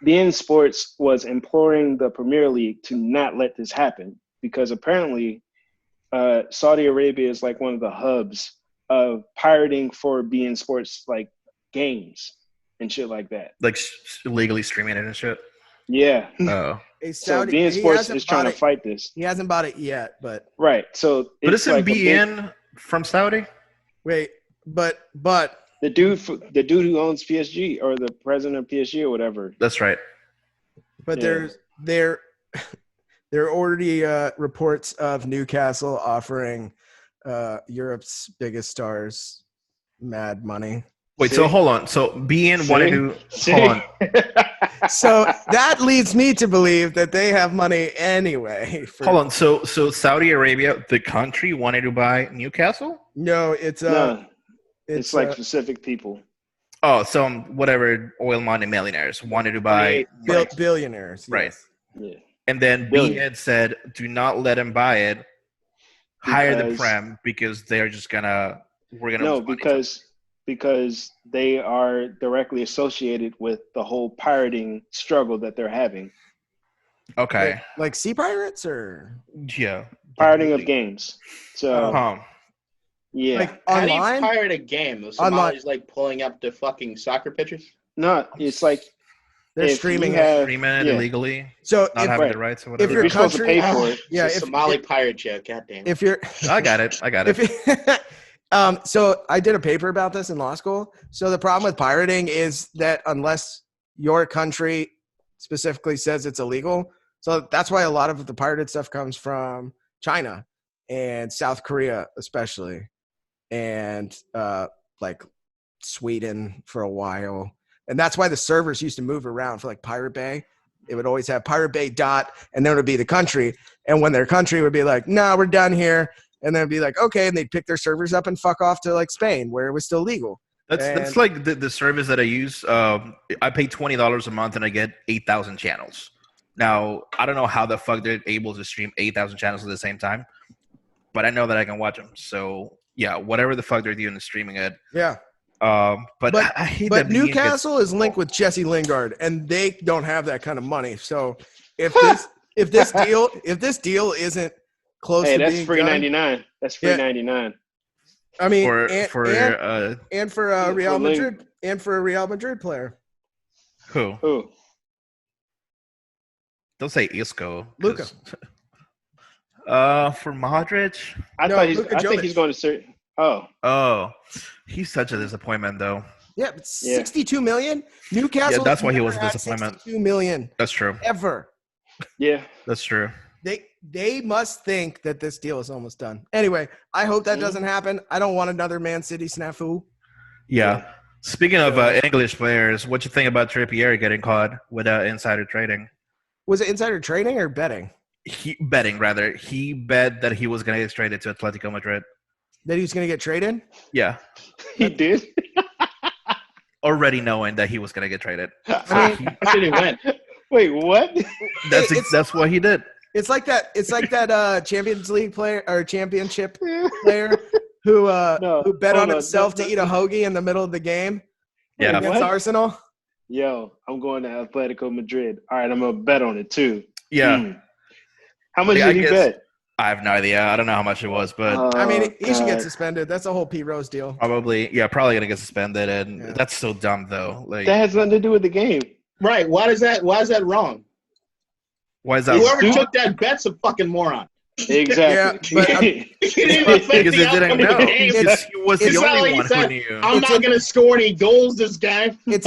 beIN Sports was imploring the Premier League to not let this happen because apparently Saudi Arabia is like one of the hubs of pirating for beIN Sports like games and shit like that. Like legally streaming it and shit? Yeah. Oh. So beIN Sports is trying to fight this. He hasn't bought it yet, but right. So but isn't like beIN from Saudi? wait, but the dude who owns PSG or the president of PSG or whatever. That's right. But Yeah. there are already reports of Newcastle offering Europe's biggest stars mad money. Wait, See? so hold on. So beIN wanted to See? hold on. So that leads me to believe that they have money anyway. Hold on. So Saudi Arabia, the country, wanted to buy Newcastle? No, it's it's like specific people. Oh, some whatever oil money millionaires wanted to buy. billionaires. Right. Yeah. And then beIN said, do not let him buy it. Hire the Because- Prem because they're just we're gonna No, lose money. because they are directly associated with the whole pirating struggle that they're having. Okay. Like sea pirates or Yeah. Pirating of games. So yeah. like How do you online? pirate a game? The Online. Somalis like pulling up the fucking soccer pitches? No, it's like They're if streaming you it. have, Streaming it yeah. illegally, So not if having right. the rights or if whatever. your You're supposed to country, pay for it. yeah, It's a Somali pirate joke. God damn it. if you're I got it. if so I did a paper about this in law school. So the problem with pirating is that unless your country specifically says it's illegal, so that's why a lot of the pirated stuff comes from China and South Korea especially, and like Sweden for a while. And that's why the servers used to move around for like Pirate Bay. It would always have Pirate Bay dot, and then it would be the country. And when their country would be like, no, we're done here. And then it'd be like, okay. And they'd pick their servers up and fuck off to like Spain where it was still legal. That's like the service that I use. I pay $20 a month and I get 8,000 channels. Now, I don't know how the fuck they're able to stream 8,000 channels at the same time, but I know that I can watch them. So, yeah, whatever the fuck they're doing is streaming it. Yeah. But I hate But that beIN Newcastle is linked with Jesse Lingard, and they don't have that kind of money. So if this deal isn't close hey, to that's being free done, 99. That's free Yeah. 99. I mean, for and for a Real for Ling- Madrid and for a Real Madrid player, who? Who? Don't say Isco. 'cause- Luka. For Modric. I No, thought Luka I think Jovic. he's going to search. Oh, Oh, he's such a disappointment, though. yeah, but Yeah. 62 million. Newcastle. Yeah, that's why he never was a had disappointment. 62 million That's true. ever. yeah. That's true. They must think that this deal is almost done. Anyway, I hope that doesn't happen. I don't want another Man City snafu. Yeah. Speaking of English players, what you think about Trippier getting caught with insider trading? Was it insider trading or betting? He bet that he was going to get traded to Atletico Madrid. That he was going to get traded? Yeah, He did. already knowing that he was going to get traded. I mean, How did he win? Wait, what? That's what he did. it's like that Champions League player or championship player who bet hold on on. himself to eat a hoagie in the middle of the game Yeah. against What? Arsenal? Yo, I'm going to Atletico Madrid. All right, I'm gonna bet on it too. Yeah. How much Yeah, did I he guess- bet? I have no idea. I don't know how much it was, but I mean, he should get God. suspended. That's a whole Pete Rose deal. probably gonna get suspended. And Yeah. that's so dumb, though. Like, That has nothing to do with the game. Right. Why is that wrong? why is that? Whoever Dude. took that bet's a fucking moron. Exactly. Yeah, but He didn't even affect Because the it didn't outcome of know. the game. It's- He was it's the not only like he one who said, knew. I'm not going to score any goals this game. It's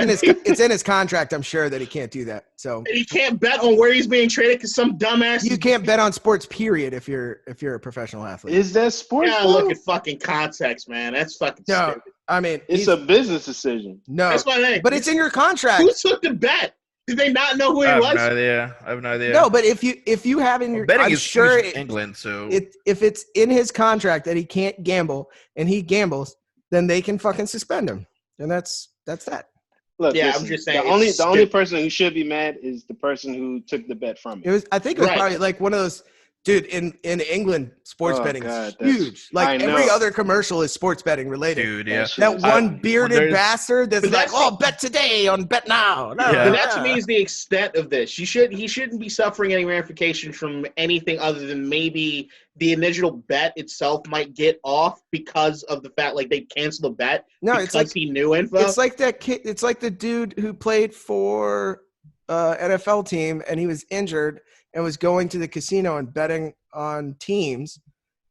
in his contract. I'm sure that he can't do that. So He can't bet on where he's being traded because some dumbass. you can't bet on sports. Period. If you're a professional athlete. Is that sports? Yeah, though? look at fucking context, man. That's fucking No, stupid. I mean, It's a business decision. no, That's my thing. but it's in your contract. Who took the bet? Did they not know who I he have was? no idea. I have no idea. No, but if you have in your, betting I'm is sure huge in England, so if it's in his contract that he can't gamble and he gambles, then they can fucking suspend him, and that's that. Look, Yeah, I'm listen, just saying the only it's the only stupid. person who should be mad is the person who took the bet from him. I think it was Right. probably like one of those. Dude, in England, sports Oh, betting God, is that's- huge. Like I every know. other commercial is sports betting related. dude, yeah. shit That is- one bearded there's- bastard that's But like, that's- oh, bet today on bet now. No, Yeah. But that to me is the extent of this. He shouldn't be suffering any ramifications from anything other than maybe the initial bet itself might get off because of the fact like they canceled the bet No, because it's like he knew info. it's like that kid. It's like the dude who played for NFL team and he was injured and was going to the casino and betting on teams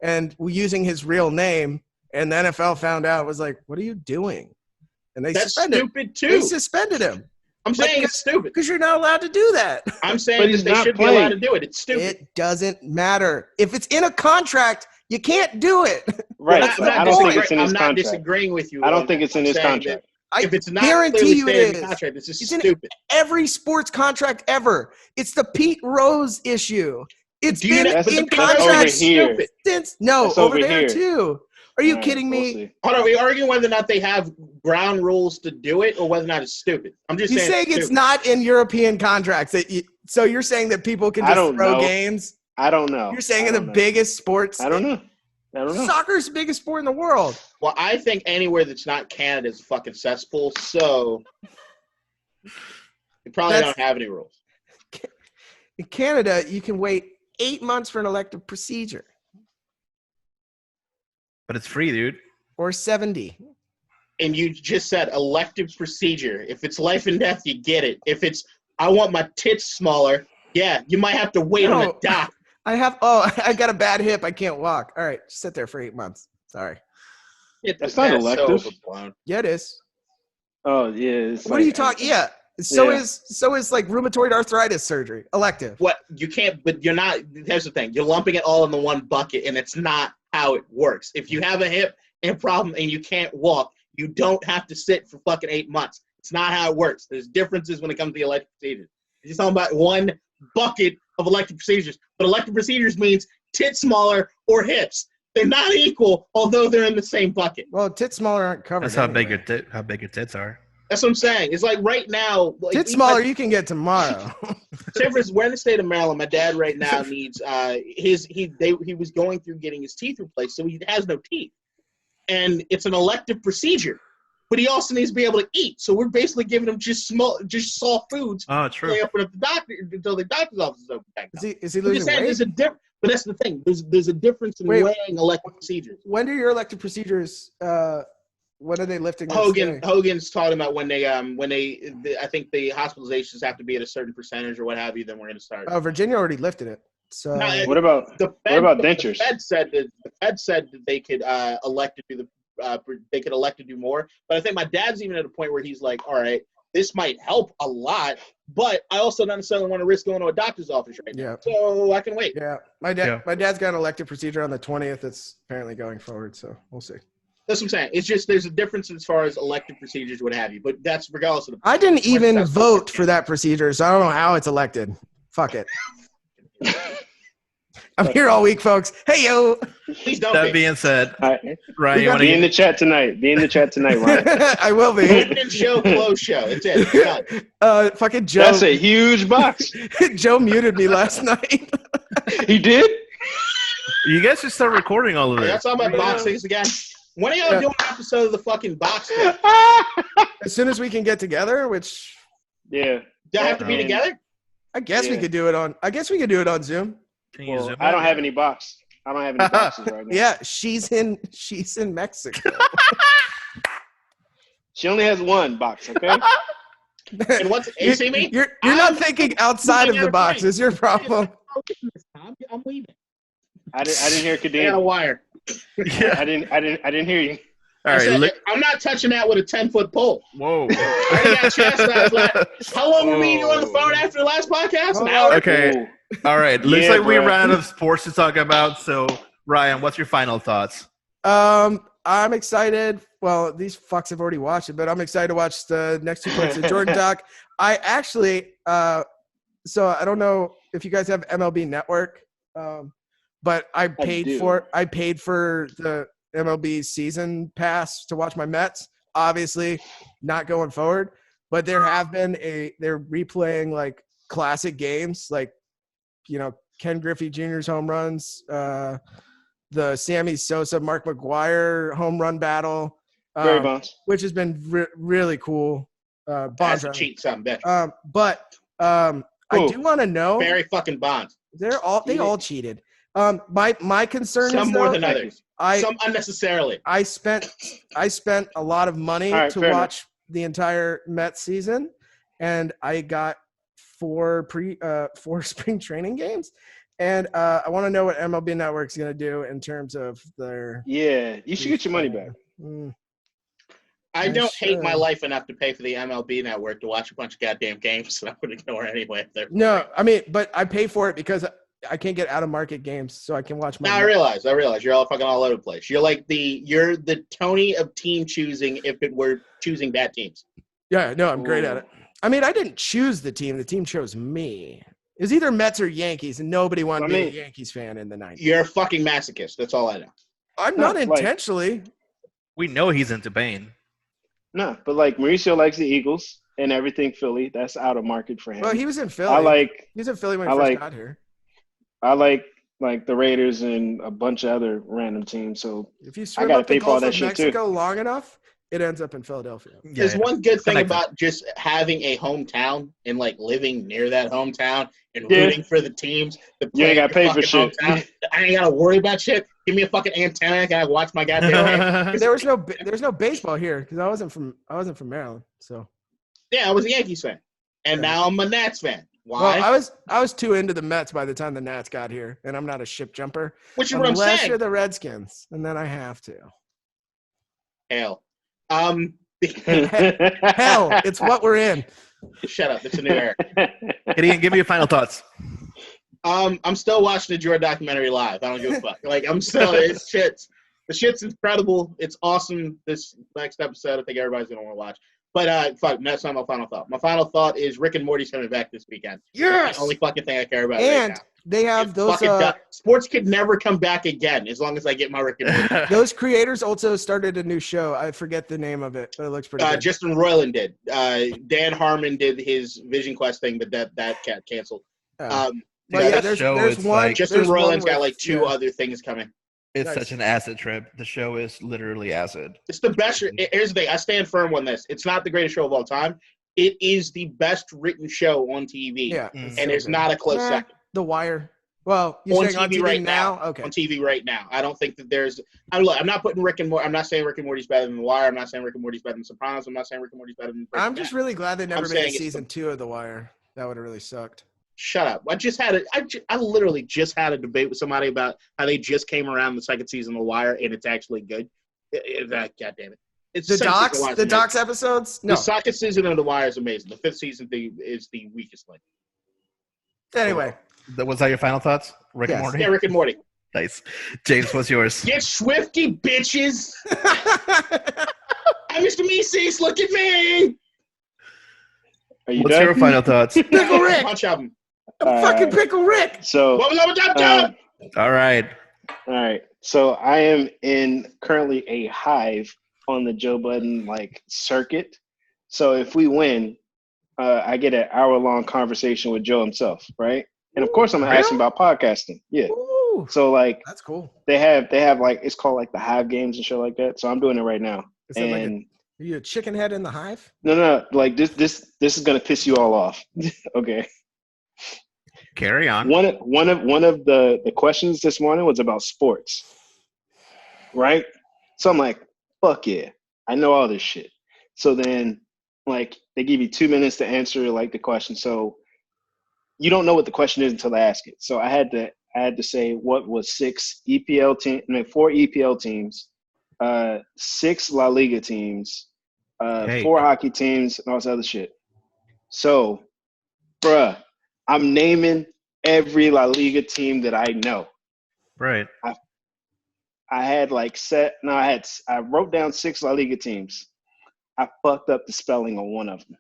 and using his real name. And the NFL found out, was like, "What are you doing?" And they That's suspended. stupid They too. suspended him I'm saying it's stupid. because you're not allowed to do that. I'm But saying he's that they not should be allowed to playing. do it. It's stupid. It doesn't matter if it's in a contract. You can't do it. Right. That's but the I don't think point. it's in his I'm not contract. disagreeing with you. I don't on think that. it's in I'm his saying contract. I If it's not guarantee clearly you it stated in the is. contract, it's just It's in stupid. every sports contract ever. It's the Pete Rose issue. It's Do you been know- That's- in but the that's Pete Rose over contract is here. stupid. since That's over over there here. too. Are you All right, kidding we'll me? see. Hold on, are we arguing whether or not they have ground rules to do it or whether or not it's stupid? I'm just You're saying it's stupid. not in European contracts. So you're saying that people can I just don't throw know. games? I don't know. You're saying I in the don't know. biggest sports. I don't know. I don't know. Soccer's the biggest sport in the world. Well, I think anywhere that's not Canada is a fucking cesspool, so they probably That's- don't have any rules. In Canada, you can wait 8 months for an elective procedure But it's free, dude. or 70. And you just said elective procedure. If it's life and death, you get it. If it's I want my tits smaller, yeah, you might have to wait on a No. doc. I got a bad hip. I can't walk. All right, sit there for 8 months. Sorry. That's not elective. So overblown. Yeah, it is. Oh yeah. It's What are like- you talking? Yeah. So Yeah. is like rheumatoid arthritis surgery elective. What you can't, but you're not. Here's the thing: you're lumping it all in the one bucket, and it's not how it works. If you have a hip and problem and you can't walk, you don't have to sit for fucking 8 months. It's not how it works. There's differences when it comes to the elective procedures. You're just talking about one bucket of elective procedures, but elective procedures means tits smaller or hips. They're not equal, although they're in the same bucket. Well, tits smaller aren't covered. That's how big anyway. your tits are. That's what I'm saying. It's like right now, like, Tits even smaller like, you can get tomorrow. say for instance, we're in the state of Maryland. My dad right now needs he was going through getting his teeth replaced, so he has no teeth, and it's an elective procedure. But he also needs to be able to eat, so we're basically giving him just soft foods. Oh, Until they open up the doctor until the doctor's office is open back up. Is he I'm losing just saying weight? there's a difference. But that's the thing. There's a difference in Wait. weighing elective procedures. When do your elective procedures? When are they lifting? them today? Hogan's talking about when they I think the hospitalizations have to be at a certain percentage or what have you. Then we're going to start. Virginia already lifted it. So No, What about The what about the dentures? Fed said that they could elect to do they could elect to do more. But I think my dad's even at a point where he's like, all right, this might help a lot, but I also don't necessarily want to risk going to a doctor's office right now. Yeah. So I can wait. yeah, my dad's got an elective procedure on the 20th. It's apparently going forward. So we'll see. That's what I'm saying. It's just there's a difference as far as elective procedures, what have you. But that's regardless of the. I didn't even That's- vote for that procedure, so I don't know how it's elected. Fuck it. I'm here all week, folks. Hey yo. Please don't That be. being said, All right. Ryan, you got want Be in to the chat tonight. Be in the chat tonight, Ryan. I will be. Open show, close show. That's it. It's done. Fucking Joe. That's a huge box. Joe muted me last night. He did? You guys should start recording all of Are y'all this. talking about boxings again? When are y'all doing an episode of the fucking box thing? As soon as we can get together, which Yeah. Do I have to be together? I guess we could do it on. I guess we could do it on Zoom. Can you Well, zoom I in? don't have any box. I don't have any boxes right now. Yeah, she's in Mexico. She only has one box, okay? And what's you see me? You're not thinking outside of the box. Is your problem? I'm leaving. I didn't hear I got a Kadeem. wire. Yeah. I didn't hear you. All right. I'm not touching that with a 10-foot pole. Whoa. I already got chastised. How long were we on the phone after the last podcast? An hour? Okay. Ooh. All right. Looks Yeah, like we bro. ran out of sports to talk about. So, Ryan, what's your final thoughts? I'm excited. Well, these fucks have already watched it, but I'm excited to watch the next 2 parts of Jordan doc. I actually, so I don't know if you guys have MLB Network, but I paid do. for the MLB season pass to watch my Mets. Obviously, not going forward, but they're replaying like classic games, like Ken Griffey Jr.'s home runs, the Sammy Sosa Mark McGwire home run battle, Barry Bonds. which has been really cool. That's Bonds, a cheat son, bitch. but I do want to know. Barry fucking Bonds. They all cheated. My concern Some is more though, than others. Some unnecessarily. I spent a lot of money All right, to fair watch the entire Mets season, and I got 4 spring training games, and I want to know what MLB Network's going to do in terms of their. Yeah, you should get your money back. I don't hate my life enough to pay for the MLB Network to watch a bunch of goddamn games that I would ignore anyway. No, I mean, but I pay for it because I can't get out of market games, so I can watch my. No, I realize. You're all fucking all over the place. You're like you're the Tony of team choosing if it were choosing bad teams. Yeah, no, I'm great at it. I mean, I didn't choose the team. The team chose me. It was either Mets or Yankees, and nobody wanted to be a Yankees fan in the 90s. You're a fucking masochist. That's all I know. I'm not intentionally. We know he's into Bane. No, but like Mauricio likes the Eagles and everything Philly. That's out of market for him. Well, he was in Philly. He was in Philly when he first got here. I like the Raiders and a bunch of other random teams. So if you swim up the Gulf of Mexico long enough, it ends up in Philadelphia. There's one good thing about just having a hometown and like living near that hometown and rooting for the teams. You ain't got to pay for shit. I ain't got to worry about shit. Give me a fucking antenna. I gotta watch my goddamn. There's no baseball here because I wasn't from Maryland. So yeah, I was a Yankees fan, and now I'm a Nats fan. Why? Well, I was too into the Mets by the time the Nats got here, and I'm not a ship jumper. Which is what I'm saying. Unless you're the Redskins, and then I have to. Hell. Hell, it's what we're in. Shut up. It's a new era. Gideon, give me your final thoughts. I'm still watching the Jordan documentary live. I don't give a fuck. Like, I'm still, it's shit. The shit's incredible. It's awesome. This next episode, I think everybody's going to want to watch. But, fuck, that's not my final thought. My final thought is Rick and Morty's coming back this weekend. Yes! That's the only fucking thing I care about and right now. They have those sports could never come back again as long as I get my Rick and Morty. Those creators also started a new show. I forget the name of it, but it looks pretty good. Justin Roiland did. Dan Harmon did his Vision Quest thing, but that got canceled. There's one. Justin Roiland's got like 2 other things coming. It's such an acid trip. The show is literally acid. It's the best. Here's the thing. I stand firm on this. It's not the greatest show of all time. It is the best written show on TV. Yeah, and it's not a close second. The Wire. Well, you're saying on TV right now? Okay. On TV right now. I don't think that there's – I'm not putting Rick and Morty – I'm not saying Rick and Morty's better than The Wire. I'm not saying Rick and Morty's better than Sopranos. I'm not saying Rick and Morty's better than – I'm just really glad they never made a season 2 of The Wire. That would have really sucked. Shut up. I literally just had a debate with somebody about how they just came around the second season of The Wire, and it's actually good. God damn it. It's the docs episodes? No. The second season of The Wire is amazing. The 5th season is the weakest link. Anyway. Was that your final thoughts? Rick and Morty? Yeah, Rick and Morty. Nice. James, what's yours? Get swifty, bitches. I'm Mr. Meeseeks. Look at me. What's your final thoughts? Pickle Rick. Punch album. I'm fucking Pickle Rick. So, what was up with that? All right. So I am in currently a hive on the Joe Budden circuit. So if we win, I get an hour-long conversation with Joe himself, right? And of course, I'm gonna ask him about podcasting. Yeah. Ooh. Ooh, So like that's cool. they have like it's called like the Hive games and shit like that. So I'm doing it right now. Is it like are you a chicken head in the hive? No, like this is gonna piss you all off. Okay. Carry on. One of the questions this morning was about sports. Right? So I'm like, fuck yeah, I know all this shit. So then like they give you 2 minutes to answer like the question. So you don't know what the question is until I ask it. So I had to say what was 4 EPL teams, 6 La Liga teams, 4 hockey teams, and all this other shit. So, bruh, I'm naming every La Liga team that I know. Right. I wrote down 6 La Liga teams. I fucked up the spelling on one of them.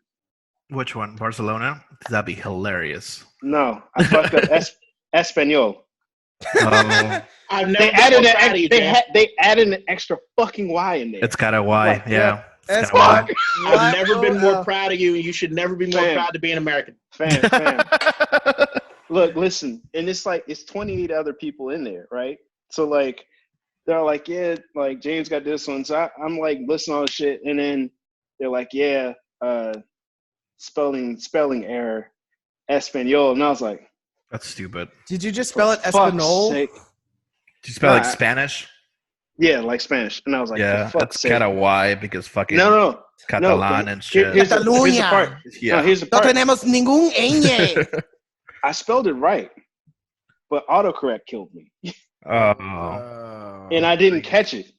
Which one? Barcelona? That'd be hilarious. No, I fucked up Espanol. Oh, I've never They been more proud of you, Jam. they added an extra fucking Y in there. it's got a Y. Right, Yeah. That's It's got a what? I've never been more proud of you, and you should never be more Fam. proud to be an American. Fam. Y. Look, listen, and it's 28 other people in there, right? So like they're like, yeah, like James got this one. So I'm like listening to all this shit, and then they're like, yeah, spelling error, Espanol, and I was like, That's stupid. Did you just spell it fuck's Espanol? sake. Do you spell like Nah. Spanish? Yeah, like Spanish, and I was like, Yeah, for fuck's that's sake. got a Y because fucking No. Catalan and shit. Here's the part. Yeah. No, here's the No part. tenemos ningún ñ. I spelled it right, but autocorrect killed me, Oh. and I didn't catch it.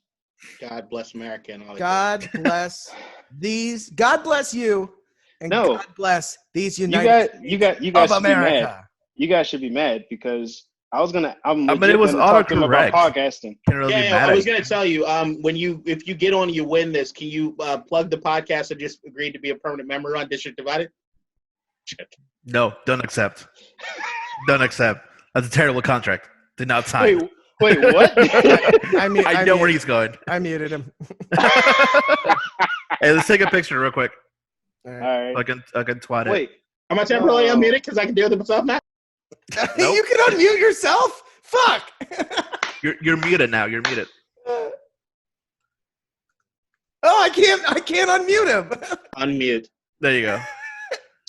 God bless America and all that. God bless these. God bless you, and No. God bless these You United guys of should be mad. America. You guys should be mad because I'm but legit it was gonna talk to them about autocorrect. podcasting. Can't really be Yeah, mad I at was you. going to tell you, if you get on, you win this. Can you plug the podcast and just agree to be a permanent member on District Divided? No, don't accept. Don't accept. That's a terrible contract. Did not sign. Wait, what? I know where he's going. I muted him. Hey, let's take a picture real quick. All All right. right. I can twat it. Wait. Am I temporarily unmuted because I can deal with it myself now? Nope. You can unmute yourself. Fuck. You're muted now. You're muted. Oh, I can't unmute him. Unmute. There you go.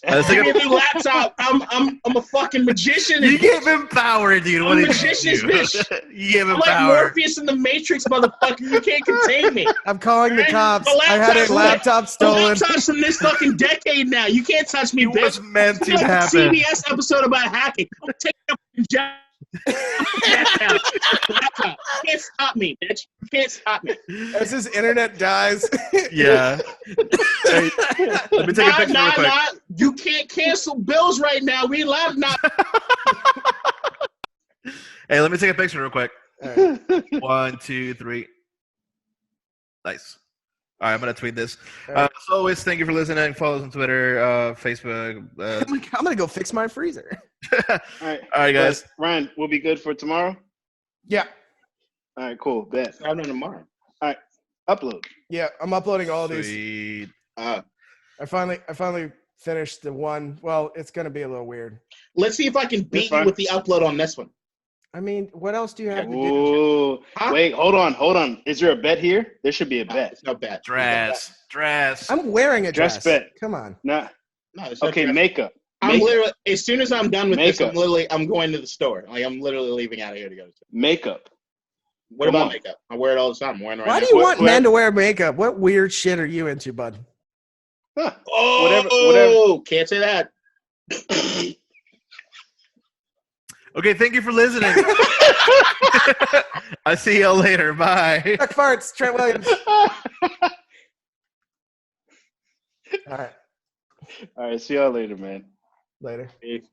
Let's take Give me a, the laptop. I'm a fucking magician. you gave him power, dude. What I'm did magician's you do? bitch. You gave him I'm like power. Morpheus in the Matrix, motherfucker. You can't contain me. I'm calling the Right? cops. The I had a laptop The stolen. laptop's from this fucking decade now. You can't touch me, It was bitch. meant It's to like happen. a CBS episode about hacking. I'm taking up the job. Laptop. You can't stop me, bitch. You can't stop me. As his internet dies. Yeah. Hey, let me take a picture real quick. You can't cancel bills right now. We allowed not. Hey, let me take a picture real quick. All right. 1, 2, 3. Nice. All right, I'm gonna tweet this. All right. As always, thank you for listening. Follow us on Twitter, Facebook. I'm gonna go fix my freezer. All right, guys. Ryan, we'll be good for tomorrow. Yeah. All right, cool. Bet. I'm on tomorrow. Upload. Yeah. I'm uploading all these. Sweet. I finally finished the one. Well, it's gonna be a little weird. Let's see if I can beat you fine. with the upload on this one. I mean, what else do you have to do? Ooh. Huh? Wait, hold on. Is there a bet here? There should be a bet. It's no bet. Dress. I'm wearing a dress. Dress bet. Come on. Nah. No, it's not Okay, dress. makeup. I'm literally, as soon as I'm done with this, Makeup. I'm going to the store. Like, I'm literally leaving out of here to go to the store. Makeup. What Come about on. makeup? I wear it all the time. I'm wearing it right Why now. do you want Whoever- men to wear makeup? What weird shit are you into, bud? Huh. Oh, can't say that. Okay, thank you for listening. I see y'all later. Bye. Chuck farts, Trent Williams. All right. All right, see y'all later, man. Later. Peace.